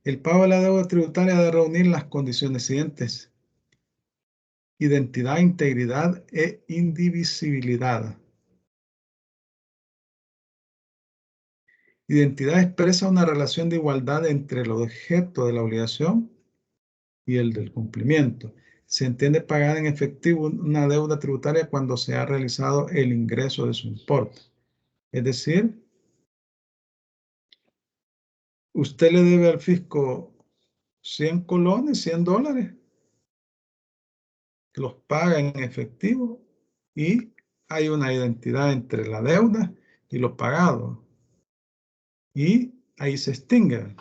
El pago de la deuda tributaria debe reunir las condiciones siguientes: identidad, integridad e indivisibilidad. Identidad expresa una relación de igualdad entre el objeto de la obligación y el del cumplimiento. Se entiende pagada en efectivo una deuda tributaria cuando se ha realizado el ingreso de su importe. Es decir, usted le debe al fisco 100 colones, 100 dólares, que los paga en efectivo y hay una identidad entre la deuda y lo pagado. Y ahí se extingue.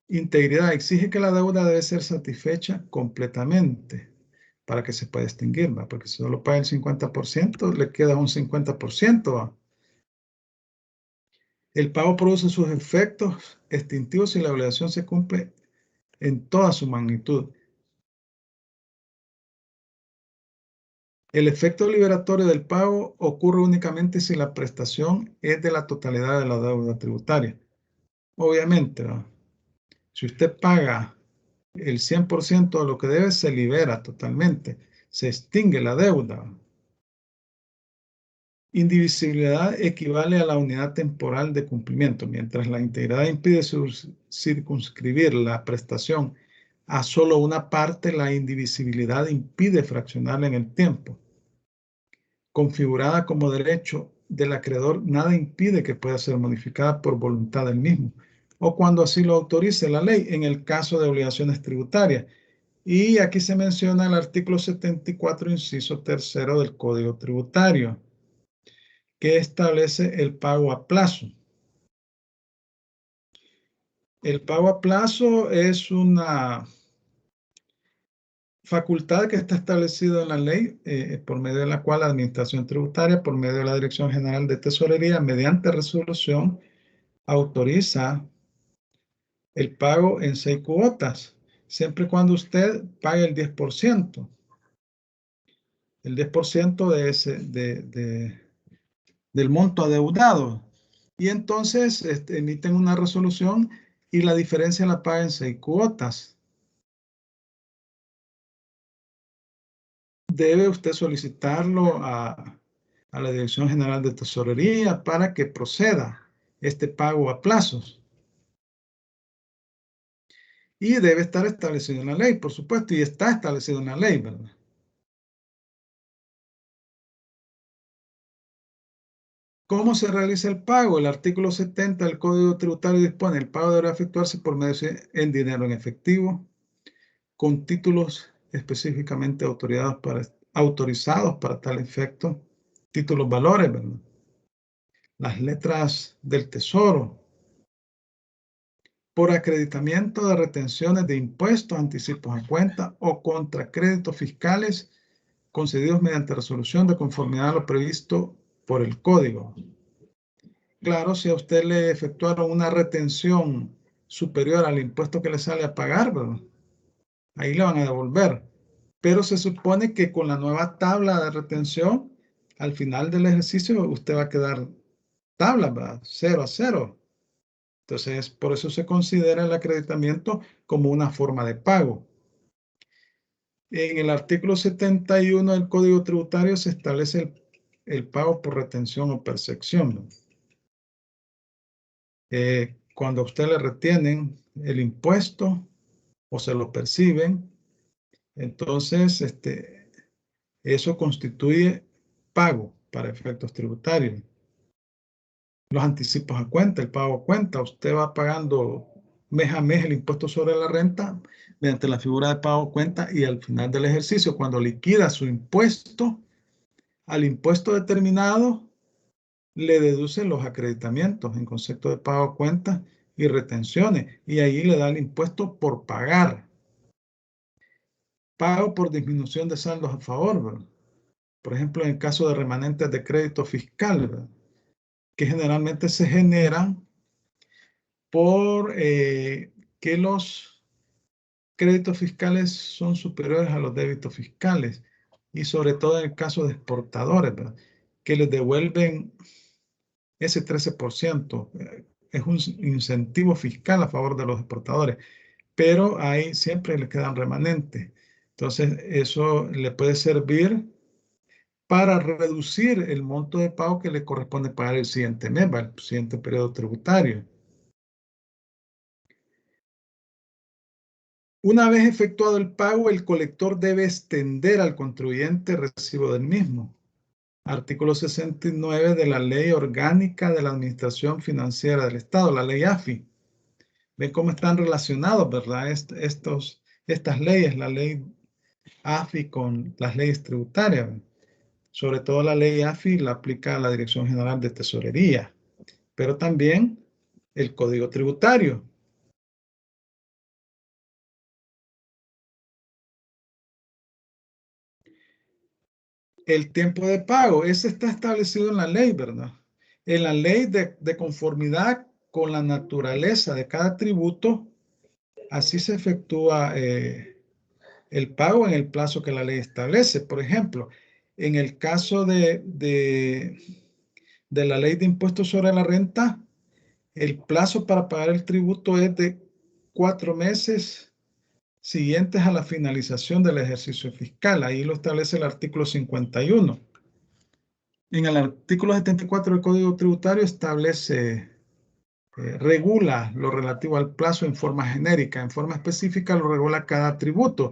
Integridad exige que la deuda debe ser satisfecha completamente para que se pueda extinguir, ¿va? Porque si solo paga el 50%, le queda un 50%, ¿va? El pago produce sus efectos extintivos si la obligación se cumple en toda su magnitud. El efecto liberatorio del pago ocurre únicamente si la prestación es de la totalidad de la deuda tributaria. Obviamente, ¿va? Si usted paga el 100% de lo que debe, se libera totalmente, se extingue la deuda. Indivisibilidad equivale a la unidad temporal de cumplimiento, mientras la integridad impide circunscribir la prestación a solo una parte, la indivisibilidad impide fraccionarla en el tiempo. Configurada como derecho del acreedor, nada impide que pueda ser modificada por voluntad del mismo, o cuando así lo autorice la ley, en el caso de obligaciones tributarias. Y aquí se menciona el artículo 74, inciso 3 del Código Tributario, que establece el pago a plazo. El pago a plazo es una facultad que está establecida en la ley por medio de la cual la Administración Tributaria, por medio de la Dirección General de Tesorería, mediante resolución, autoriza el pago en 6 cuotas, siempre y cuando usted pague el 10%. El 10% del monto adeudado. Y entonces emiten una resolución y la diferencia la paga en 6 cuotas. Debe usted solicitarlo a la Dirección General de Tesorería para que proceda este pago a plazos. Y debe estar establecido en la ley, por supuesto, y está establecido en la ley, ¿verdad? ¿Cómo se realiza el pago? El artículo 70 del Código Tributario dispone: el pago deberá efectuarse por medio en dinero en efectivo, con títulos específicamente autorizados para tal efecto, títulos valores, ¿verdad? Las letras del Tesoro, por acreditamiento de retenciones de impuestos, anticipos a cuenta o contra créditos fiscales concedidos mediante resolución de conformidad a lo previsto por el Código. Claro, si a usted le efectuaron una retención superior al impuesto que le sale a pagar, ¿verdad? Ahí le van a devolver. Pero se supone que con la nueva tabla de retención, al final del ejercicio, usted va a quedar tabla, ¿verdad? 0 a 0. Entonces, por eso se considera el acreditamiento como una forma de pago. En el artículo 71 del Código Tributario se establece el pago por retención o percepción. Cuando a usted le retienen el impuesto o se lo perciben, entonces eso constituye pago para efectos tributarios. Los anticipos a cuenta, el pago a cuenta, usted va pagando mes a mes el impuesto sobre la renta mediante la figura de pago a cuenta y al final del ejercicio, cuando liquida su impuesto, al impuesto determinado le deducen los acreditamientos en concepto de pago a cuenta y retenciones y ahí le da el impuesto por pagar. Pago por disminución de saldos a favor, ¿verdad? Por ejemplo, en el caso de remanentes de crédito fiscal, ¿verdad? Que generalmente se generan por que los créditos fiscales son superiores a los débitos fiscales y sobre todo en el caso de exportadores, ¿verdad? Que les devuelven ese 13%. Es un incentivo fiscal a favor de los exportadores, pero ahí siempre les quedan remanentes. Entonces, eso le puede servir para reducir el monto de pago que le corresponde pagar el siguiente mes, el siguiente periodo tributario. Una vez efectuado el pago, el colector debe extender al contribuyente el recibo del mismo. Artículo 69 de la Ley Orgánica de la Administración Financiera del Estado, la Ley AFI. Ven cómo están relacionados, ¿verdad? Estas leyes, la Ley AFI con las leyes tributarias. Sobre todo la Ley AFI la aplica la Dirección General de Tesorería, pero también el Código Tributario. El tiempo de pago, ese está establecido en la ley, ¿verdad? En la ley de conformidad con la naturaleza de cada tributo, así se efectúa el pago en el plazo que la ley establece. Por ejemplo, en el caso de la ley de impuestos sobre la renta, el plazo para pagar el tributo es de 4 meses siguientes a la finalización del ejercicio fiscal. Ahí lo establece el artículo 51. En el artículo 74 del Código Tributario establece, regula lo relativo al plazo en forma genérica. En forma específica lo regula cada tributo,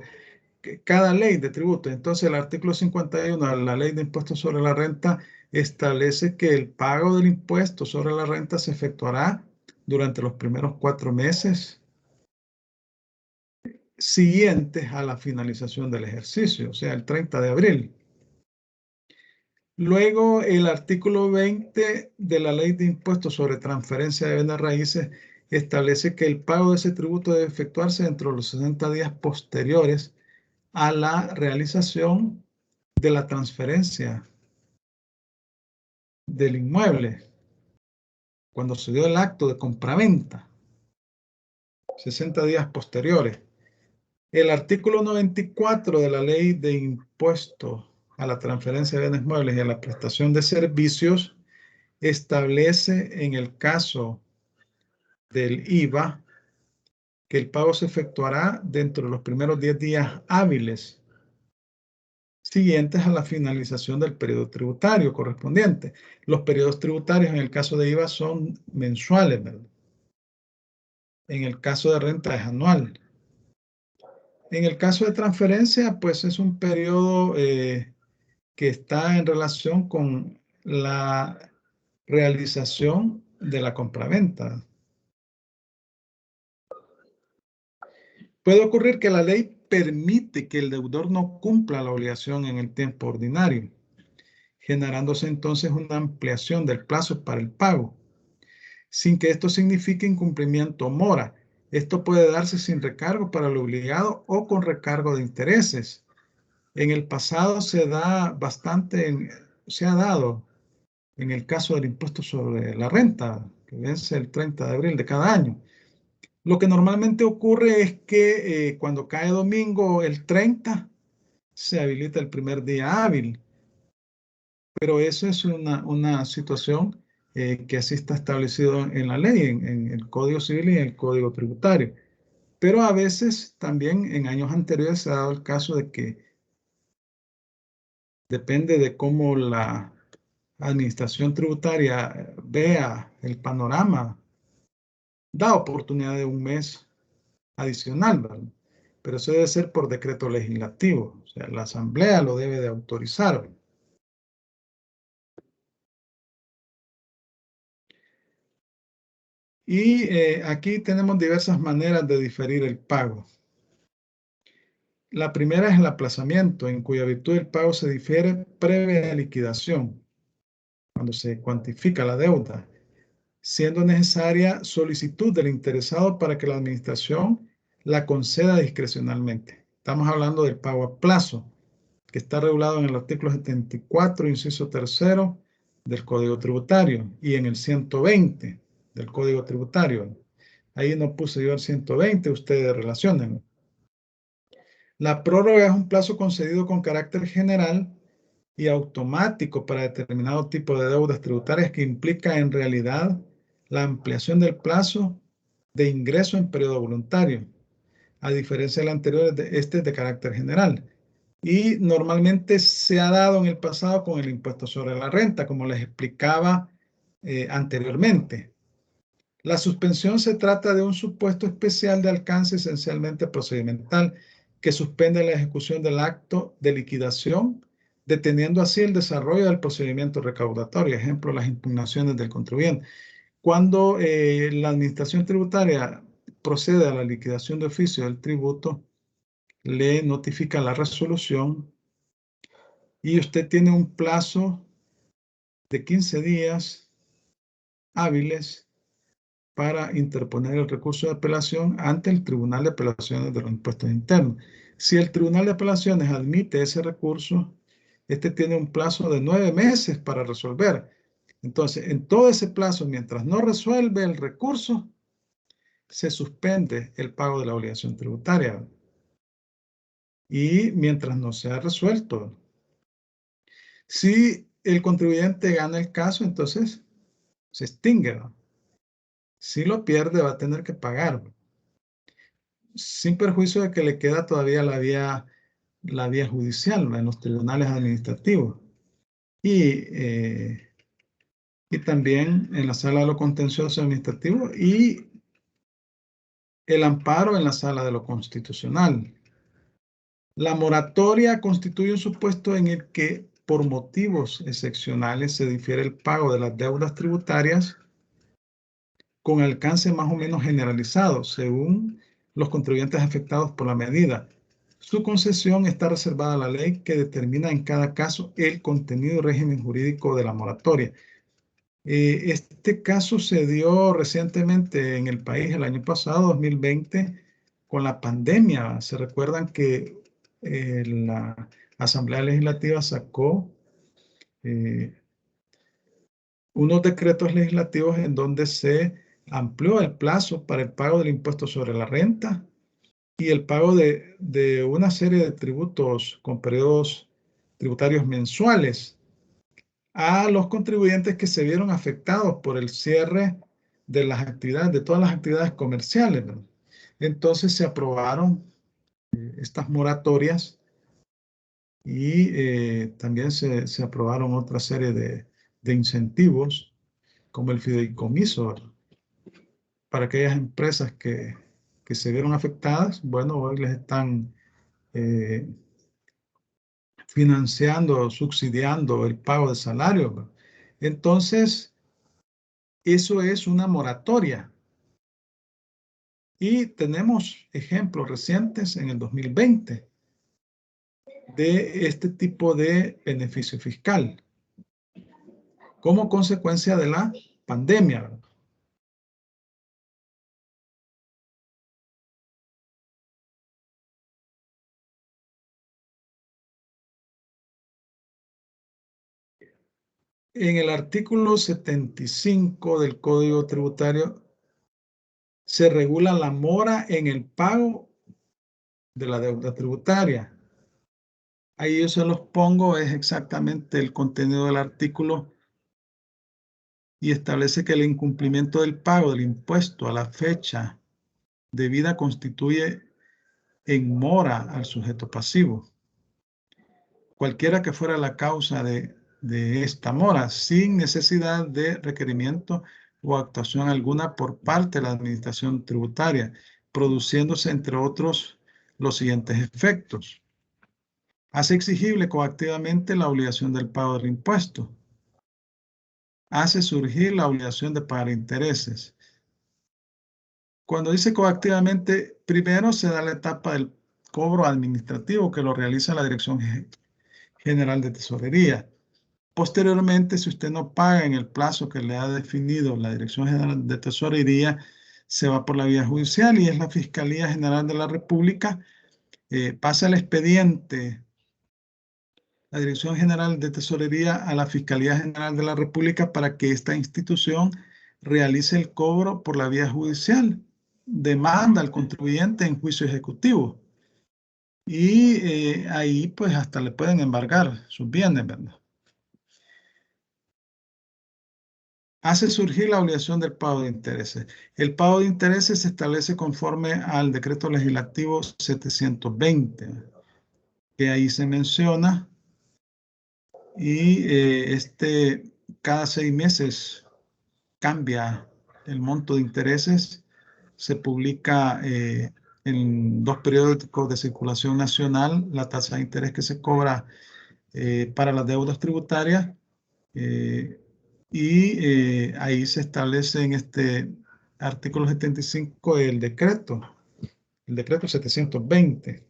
cada ley de tributo. Entonces el artículo 51 de la Ley de Impuestos sobre la Renta establece que el pago del impuesto sobre la renta se efectuará durante los primeros 4 meses siguientes a la finalización del ejercicio, o sea, el 30 de abril. Luego, el artículo 20 de la Ley de Impuestos sobre Transferencia de Bienes Raíces establece que el pago de ese tributo debe efectuarse dentro de los 60 días posteriores a la realización de la transferencia del inmueble, cuando se dio el acto de compraventa, 60 días posteriores. El artículo 94 de la Ley de Impuestos a la Transferencia de Bienes Muebles y a la Prestación de Servicios establece en el caso del IVA que el pago se efectuará dentro de los primeros 10 días hábiles siguientes a la finalización del periodo tributario correspondiente. Los periodos tributarios en el caso de IVA son mensuales, ¿verdad? En el caso de renta es anual. En el caso de transferencia, pues es un periodo que está en relación con la realización de la compraventa. Puede ocurrir que la ley permite que el deudor no cumpla la obligación en el tiempo ordinario, generándose entonces una ampliación del plazo para el pago, sin que esto signifique incumplimiento o mora. Esto puede darse sin recargo para el obligado o con recargo de intereses. En el pasado se ha dado en el caso del impuesto sobre la renta, que vence el 30 de abril de cada año. Lo que normalmente ocurre es que cuando cae domingo el 30, se habilita el primer día hábil. Pero eso es una situación que así está establecido en la ley, en el Código Civil y en el Código Tributario. Pero a veces también en años anteriores se ha dado el caso de que depende de cómo la administración tributaria vea el panorama, da oportunidad de un mes adicional, ¿verdad? Pero eso debe ser por decreto legislativo, o sea, la Asamblea lo debe de autorizar. Y aquí tenemos diversas maneras de diferir el pago. La primera es el aplazamiento, en cuya virtud el pago se difiere previa liquidación, cuando se cuantifica la deuda, siendo necesaria solicitud del interesado para que la administración la conceda discrecionalmente. Estamos hablando del pago a plazo, que está regulado en el artículo 74, inciso tercero del Código Tributario y en el 120 del Código Tributario. Ahí no puse yo el 120, ustedes relacionen. La prórroga es un plazo concedido con carácter general y automático para determinado tipo de deudas tributarias que implica en realidad la ampliación del plazo de ingreso en periodo voluntario. A diferencia del anterior, este es de carácter general y normalmente se ha dado en el pasado con el impuesto sobre la renta, como les explicaba anteriormente. La suspensión se trata de un supuesto especial de alcance esencialmente procedimental que suspende la ejecución del acto de liquidación, deteniendo así el desarrollo del procedimiento recaudatorio, ejemplo, las impugnaciones del contribuyente. Cuando la administración tributaria procede a la liquidación de oficio del tributo, le notifica la resolución y usted tiene un plazo de 15 días hábiles para interponer el recurso de apelación ante el Tribunal de Apelaciones de los Impuestos Internos. Si el Tribunal de Apelaciones admite ese recurso, este tiene un plazo de 9 meses para resolver. Entonces, en todo ese plazo, mientras no resuelve el recurso, se suspende el pago de la obligación tributaria. Y mientras no sea resuelto, si el contribuyente gana el caso, entonces se extingue, ¿no? Si lo pierde, va a tener que pagar, ¿no? Sin perjuicio de que le queda todavía la vía judicial, ¿no? En los tribunales administrativos. Y, y también en la sala de lo contencioso administrativo y el amparo en la sala de lo constitucional. La moratoria constituye un supuesto en el que por motivos excepcionales se difiere el pago de las deudas tributarias con alcance más o menos generalizado, según los contribuyentes afectados por la medida. Su concesión está reservada a la ley que determina en cada caso el contenido y régimen jurídico de la moratoria. Este caso se dio recientemente en el país el año pasado, 2020, con la pandemia. Se recuerdan que la Asamblea Legislativa sacó unos decretos legislativos en donde se amplió el plazo para el pago del impuesto sobre la renta y el pago de una serie de tributos con periodos tributarios mensuales a los contribuyentes que se vieron afectados por el cierre de las actividades, de todas las actividades comerciales, ¿no? Entonces se aprobaron estas moratorias y también se aprobaron otra serie de incentivos como el fideicomiso para aquellas empresas que se vieron afectadas. Bueno, hoy les están eh, financiando, subsidiando el pago de salario, ¿no? Entonces, eso es una moratoria. Y tenemos ejemplos recientes en el 2020 de este tipo de beneficio fiscal como consecuencia de la pandemia, ¿verdad? En el artículo 75 del Código Tributario se regula la mora en el pago de la deuda tributaria. Ahí yo se los pongo, es exactamente el contenido del artículo y establece que el incumplimiento del pago del impuesto a la fecha debida constituye en mora al sujeto pasivo, cualquiera que fuera la causa de esta mora, sin necesidad de requerimiento o actuación alguna por parte de la administración tributaria, produciéndose, entre otros, los siguientes efectos. Hace exigible coactivamente la obligación del pago del impuesto. Hace surgir la obligación de pagar intereses. Cuando dice coactivamente, primero se da la etapa del cobro administrativo que lo realiza la Dirección General de Tesorería. Posteriormente, si usted no paga en el plazo que le ha definido la Dirección General de Tesorería, se va por la vía judicial y es la Fiscalía General de la República. Pasa el expediente, la Dirección General de Tesorería a la Fiscalía General de la República para que esta institución realice el cobro por la vía judicial. Demanda al contribuyente en juicio ejecutivo. Y ahí pues hasta le pueden embargar sus bienes, ¿verdad? Hace surgir la obligación del pago de intereses. El pago de intereses se establece conforme al decreto legislativo 720. que ahí se menciona. Y cada 6 meses cambia el monto de intereses. Se publica en 2 periódicos de circulación nacional la tasa de interés que se cobra para las deudas tributarias. Ahí se establece en este artículo 75 el decreto 720.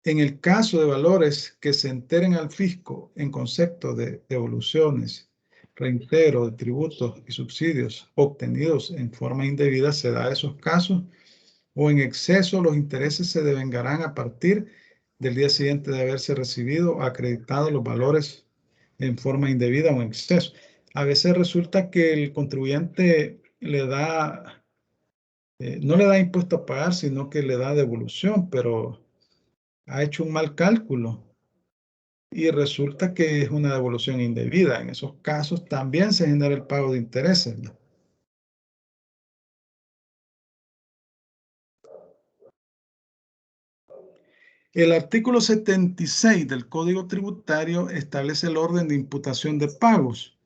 En el caso de valores que se enteren al fisco en concepto de devoluciones, reintegro de tributos y subsidios obtenidos en forma indebida, se da esos casos, o en exceso, los intereses se devengarán a partir del día siguiente de haberse recibido o acreditado los valores en forma indebida o en exceso. A veces resulta que el contribuyente no le da impuesto a pagar, sino que le da devolución, pero ha hecho un mal cálculo y resulta que es una devolución indebida. En esos casos también se genera el pago de intereses, ¿no? El artículo 76 del Código Tributario establece el orden de imputación de pagos.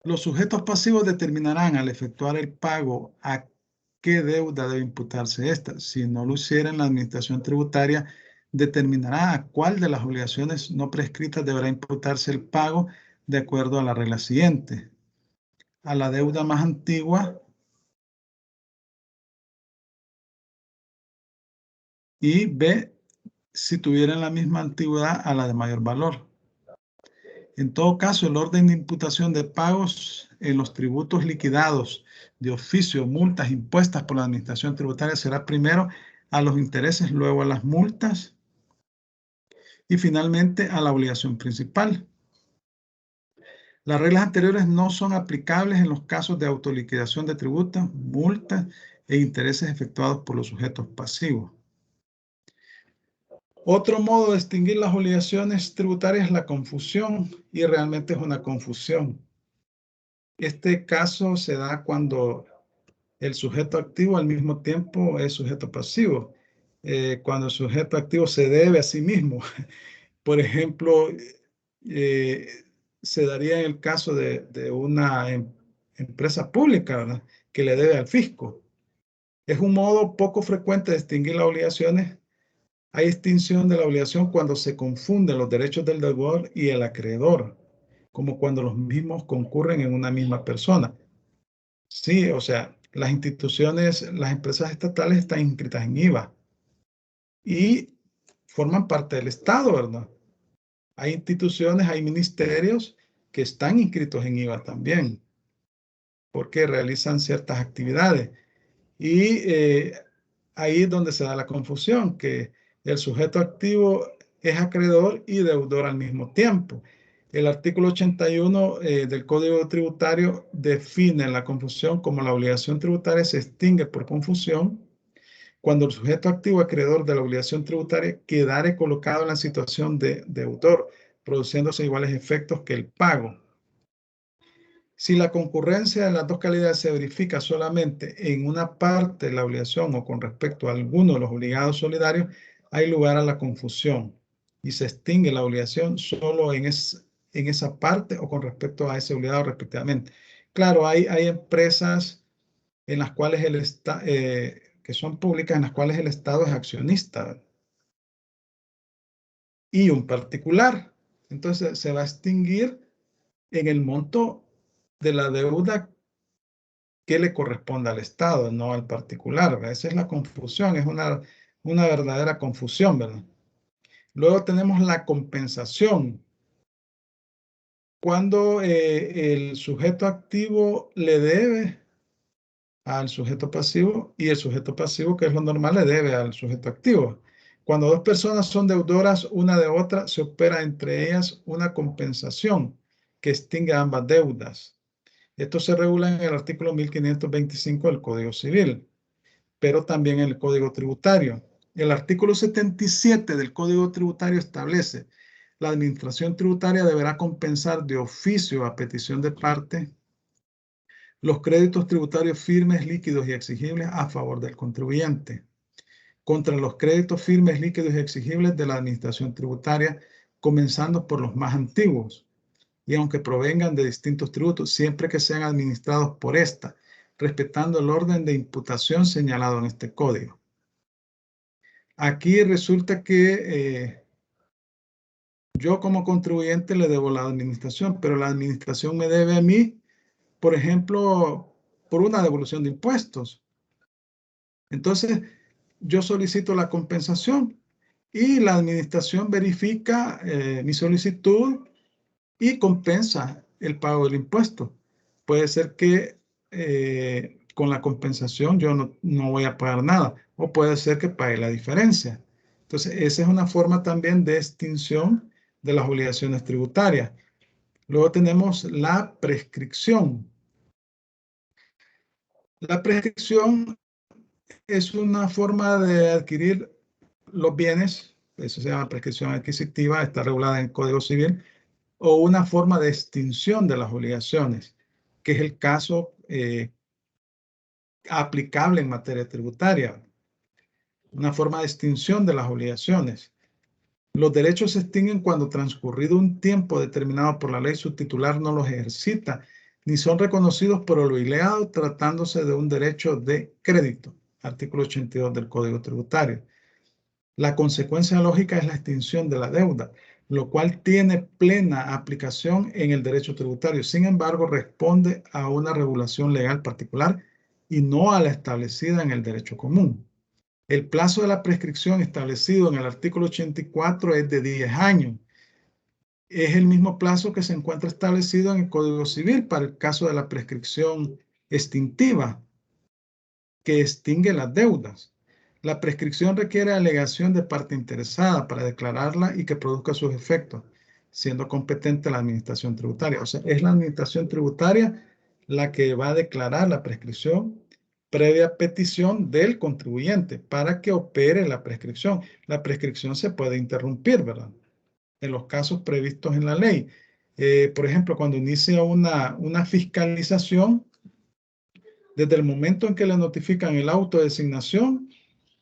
Los sujetos pasivos determinarán al efectuar el pago a qué deuda debe imputarse esta. Si no lo hiciera, la administración tributaria determinará a cuál de las obligaciones no prescritas deberá imputarse el pago de acuerdo a la regla siguiente: a la deuda más antigua y B, si tuvieran la misma antigüedad, a la de mayor valor. En todo caso, el orden de imputación de pagos en los tributos liquidados de oficio, multas impuestas por la administración tributaria, será primero a los intereses, luego a las multas y finalmente a la obligación principal. Las reglas anteriores no son aplicables en los casos de autoliquidación de tributos, multas e intereses efectuados por los sujetos pasivos. Otro modo de distinguir las obligaciones tributarias es la confusión, y realmente es una confusión. Este caso se da cuando el sujeto activo al mismo tiempo es sujeto pasivo. Cuando el sujeto activo se debe a sí mismo. Por ejemplo, se daría en el caso de una empresa pública, ¿verdad?, que le debe al fisco. Es un modo poco frecuente de distinguir las obligaciones. Hay extinción de la obligación cuando se confunden los derechos del deudor y el acreedor, como cuando los mismos concurren en una misma persona. Sí, o sea, las instituciones, las empresas estatales están inscritas en IVA y forman parte del Estado, ¿verdad? Hay instituciones, hay ministerios que están inscritos en IVA también, porque realizan ciertas actividades. Y ahí es donde se da la confusión, que el sujeto activo es acreedor y deudor al mismo tiempo. El artículo 81 del Código Tributario define la confusión como la obligación tributaria se extingue por confusión cuando el sujeto activo acreedor de la obligación tributaria quedare colocado en la situación de deudor, produciéndose iguales efectos que el pago. Si la concurrencia de las dos calidades se verifica solamente en una parte de la obligación o con respecto a alguno de los obligados solidarios, hay lugar a la confusión y se extingue la obligación solo en esa parte o con respecto a ese obligado respectivamente. Claro, hay empresas en las cuales que son públicas, en las cuales el Estado es accionista y un particular. Entonces se va a extinguir en el monto de la deuda que le corresponde al Estado, no al particular, ¿verdad? Esa es la confusión, es una verdadera confusión, ¿verdad? Luego tenemos la compensación. Cuando el sujeto activo le debe al sujeto pasivo y el sujeto pasivo, que es lo normal, le debe al sujeto activo. Cuando dos personas son deudoras una de otra, se opera entre ellas una compensación que extingue ambas deudas. Esto se regula en el artículo 1525 del Código Civil, pero también en el Código Tributario. El artículo 77 del Código Tributario establece: la administración tributaria deberá compensar de oficio a petición de parte los créditos tributarios firmes, líquidos y exigibles a favor del contribuyente, contra los créditos firmes, líquidos y exigibles de la administración tributaria, comenzando por los más antiguos, y aunque provengan de distintos tributos, siempre que sean administrados por esta, respetando el orden de imputación señalado en este código. Aquí resulta que yo como contribuyente le debo a la administración, pero la administración me debe a mí, por ejemplo, por una devolución de impuestos. Entonces, yo solicito la compensación y la administración verifica mi solicitud y compensa el pago del impuesto. Puede ser que con la compensación yo no voy a pagar nada, o puede ser que pague la diferencia. Entonces, esa es una forma también de extinción de las obligaciones tributarias. Luego tenemos la prescripción. La prescripción es una forma de adquirir los bienes, eso se llama prescripción adquisitiva, está regulada en el Código Civil, o una forma de extinción de las obligaciones, que es el caso aplicable en materia tributaria, una forma de extinción de las obligaciones. Los derechos se extinguen cuando transcurrido un tiempo determinado por la ley, su titular no los ejercita, ni son reconocidos por el obligado tratándose de un derecho de crédito. Artículo 82 del Código Tributario. La consecuencia lógica es la extinción de la deuda, lo cual tiene plena aplicación en el derecho tributario. Sin embargo, responde a una regulación legal particular y no a la establecida en el derecho común. El plazo de la prescripción establecido en el artículo 84 es de 10 años. Es el mismo plazo que se encuentra establecido en el Código Civil para el caso de la prescripción extintiva, que extingue las deudas. La prescripción requiere alegación de parte interesada para declararla y que produzca sus efectos, siendo competente la administración tributaria. O sea, es la administración tributaria la que va a declarar la prescripción previa petición del contribuyente para que opere la prescripción. La prescripción se puede interrumpir, ¿verdad? En los casos previstos en la ley. Por ejemplo, cuando inicia una fiscalización, desde el momento en que le notifican el auto de designación,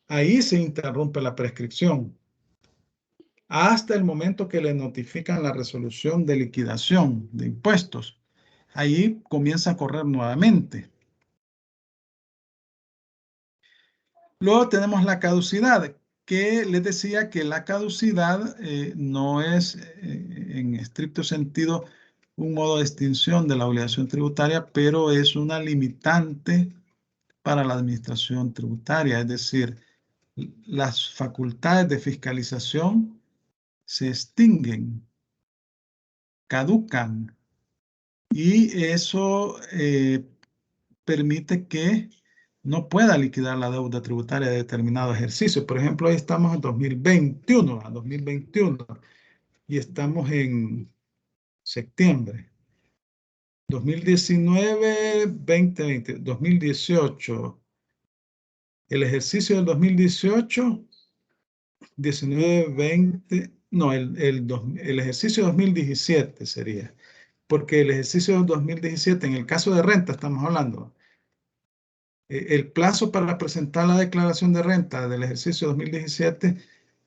ahí se interrumpe la prescripción hasta el momento que le notifican la resolución de liquidación de impuestos. Ahí comienza a correr nuevamente. Luego tenemos la caducidad, que les decía que la caducidad no es en estricto sentido un modo de extinción de la obligación tributaria, pero es una limitante para la administración tributaria, es decir, las facultades de fiscalización se extinguen, caducan, y eso permite que no pueda liquidar la deuda tributaria de determinado ejercicio. Por ejemplo, hoy estamos en 2021, y estamos en septiembre. 2019, 2020, 2018. El ejercicio del 2018, 19, 20, no, el ejercicio 2017 sería, porque el ejercicio del 2017, en el caso de renta estamos hablando, el plazo para presentar la declaración de renta del ejercicio 2017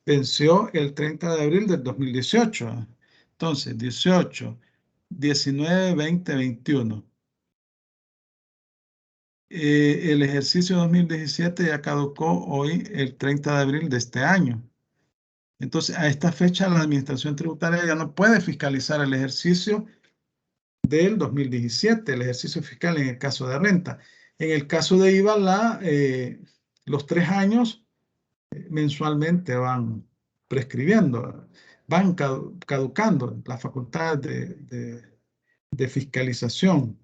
venció el 30 de abril del 2018. Entonces, 18, 19, 20, 21. El ejercicio 2017 ya caducó hoy el 30 de abril de este año. Entonces, a esta fecha la Administración Tributaria ya no puede fiscalizar el ejercicio del 2017, el ejercicio fiscal en el caso de renta. En el caso de IVA, los 3 años mensualmente van prescribiendo, van caducando la facultad de fiscalización.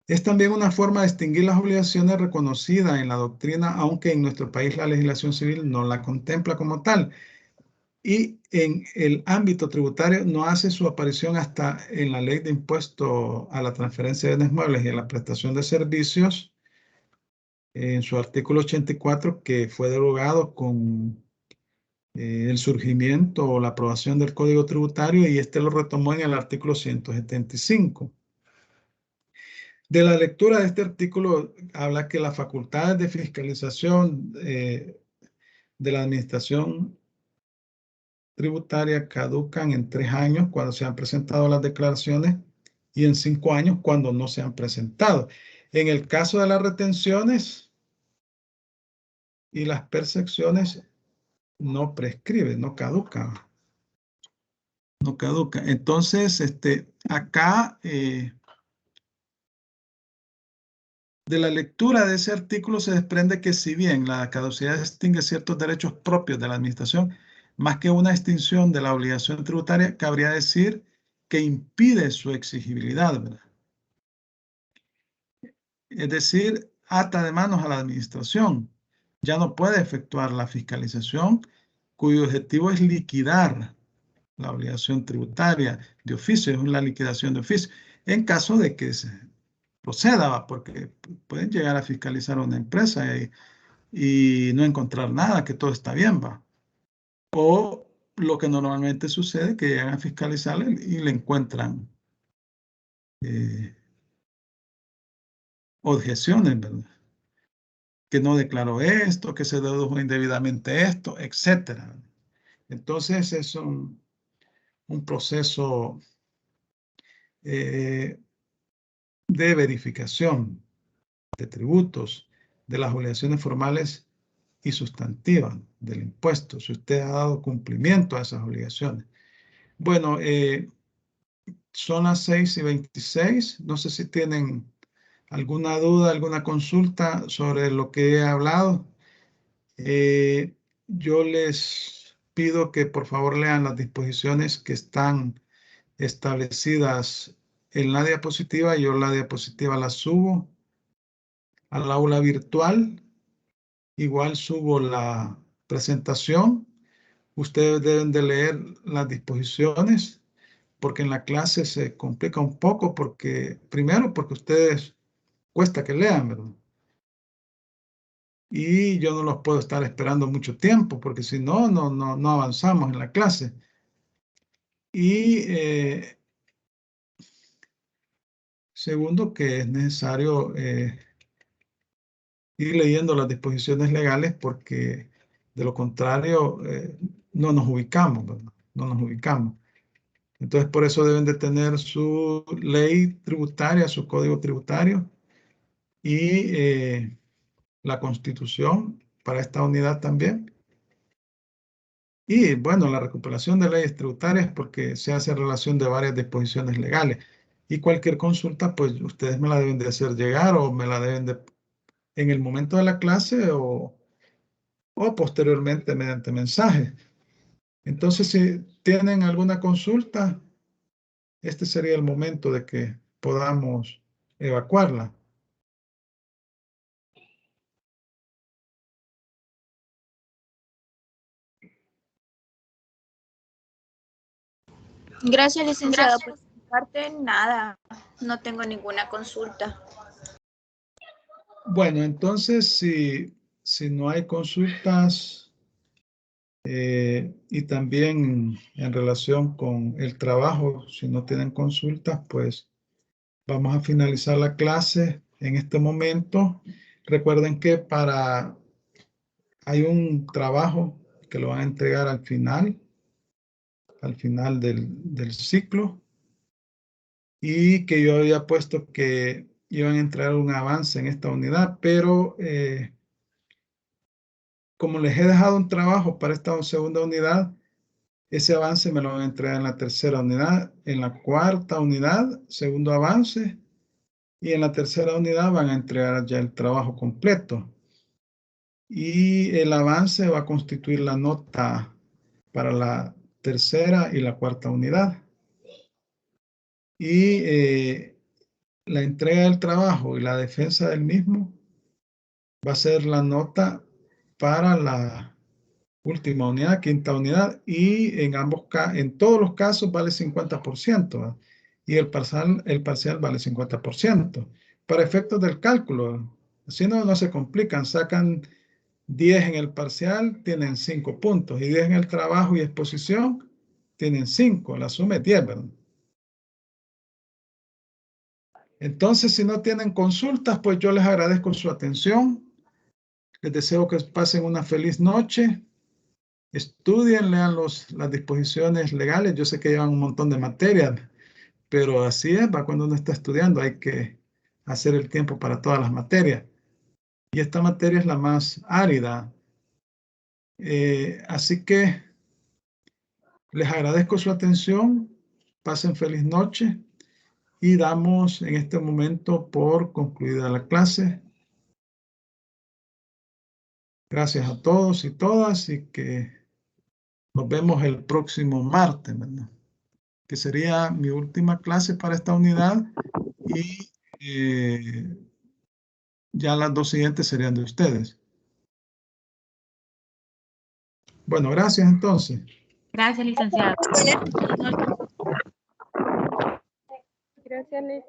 Es también una forma de extinguir las obligaciones reconocidas en la doctrina, aunque en nuestro país la legislación civil no la contempla como tal. Y en el ámbito tributario no hace su aparición hasta en la ley de impuesto a la transferencia de bienes muebles y a la prestación de servicios, en su artículo 84, que fue derogado con el surgimiento o la aprobación del Código Tributario, y este lo retomó en el artículo 175. De la lectura de este artículo habla que las facultades de fiscalización de la administración tributaria caducan en 3 años cuando se han presentado las declaraciones y en 5 años cuando no se han presentado. En el caso de las retenciones y las percepciones no prescriben, no caducan. No caduca. Entonces, acá, de la lectura de ese artículo se desprende que si bien la caducidad distingue ciertos derechos propios de la administración, más que una extinción de la obligación tributaria, cabría decir que impide su exigibilidad, ¿verdad? Es decir, ata de manos a la administración. Ya no puede efectuar la fiscalización, cuyo objetivo es liquidar la obligación tributaria de oficio, es la liquidación de oficio, en caso de que se proceda, ¿va? Porque pueden llegar a fiscalizar una empresa y no encontrar nada, que todo está bien, ¿va? O lo que normalmente sucede, que llegan a fiscalizarle y le encuentran objeciones, ¿verdad? Que no declaró esto, que se dedujo indebidamente esto, etcétera. Entonces es un proceso de verificación de tributos, de las obligaciones formales y sustantivas del impuesto, si usted ha dado cumplimiento a esas obligaciones. Bueno, son las 6:26. No sé si tienen alguna duda, alguna consulta sobre lo que he hablado. Yo les pido que por favor lean las disposiciones que están establecidas en la diapositiva. Yo la diapositiva la subo al aula virtual. Igual subo la presentación. Ustedes deben de leer las disposiciones porque en la clase se complica un poco primero porque ustedes cuesta que lean, ¿verdad? Y yo no los puedo estar esperando mucho tiempo porque si no, no avanzamos en la clase. Y segundo, que es necesario ir leyendo las disposiciones legales porque de lo contrario no nos ubicamos, ¿verdad? No nos ubicamos. Entonces, por eso deben de tener su ley tributaria, su código tributario y la constitución para esta unidad también. Y bueno, la recuperación de leyes tributarias porque se hace relación de varias disposiciones legales. Y cualquier consulta, pues ustedes me la deben de hacer llegar o me la deben de en el momento de la clase o posteriormente mediante mensaje. Entonces, si tienen alguna consulta, este sería el momento de que podamos evacuarla. Gracias, licenciado. Por mi parte, nada, no tengo ninguna consulta. Bueno, entonces, si no hay consultas y también en relación con el trabajo, si no tienen consultas, pues vamos a finalizar la clase en este momento. Recuerden que hay un trabajo que lo van a entregar al final del ciclo, y que yo había puesto que iban a entrar un avance en esta unidad, pero como les he dejado un trabajo para esta segunda unidad, ese avance me lo van a entregar en la tercera unidad, en la cuarta unidad, segundo avance, y en la tercera unidad van a entregar ya el trabajo completo. Y el avance va a constituir la nota para la tercera y la cuarta unidad. Y la entrega del trabajo y la defensa del mismo va a ser la nota para la última unidad, quinta unidad, y en todos los casos vale 50%, ¿verdad? Y el parcial vale 50%. Para efectos del cálculo, así no se complican, sacan 10 en el parcial, tienen 5 puntos, y 10 en el trabajo y exposición, tienen 5, la suma es 10, ¿verdad? Entonces, si no tienen consultas, pues yo les agradezco su atención. Les deseo que pasen una feliz noche. Estudien, lean las disposiciones legales. Yo sé que llevan un montón de materias, pero así es, va, cuando uno está estudiando hay que hacer el tiempo para todas las materias. Y esta materia es la más árida. Así que les agradezco su atención. Pasen feliz noche y damos en este momento por concluida la clase. Gracias a todos y todas y que nos vemos el próximo martes, ¿verdad? Que sería mi última clase para esta unidad y ya las dos siguientes serían de ustedes. Bueno, gracias entonces. Gracias, licenciado. Gracias, Liz.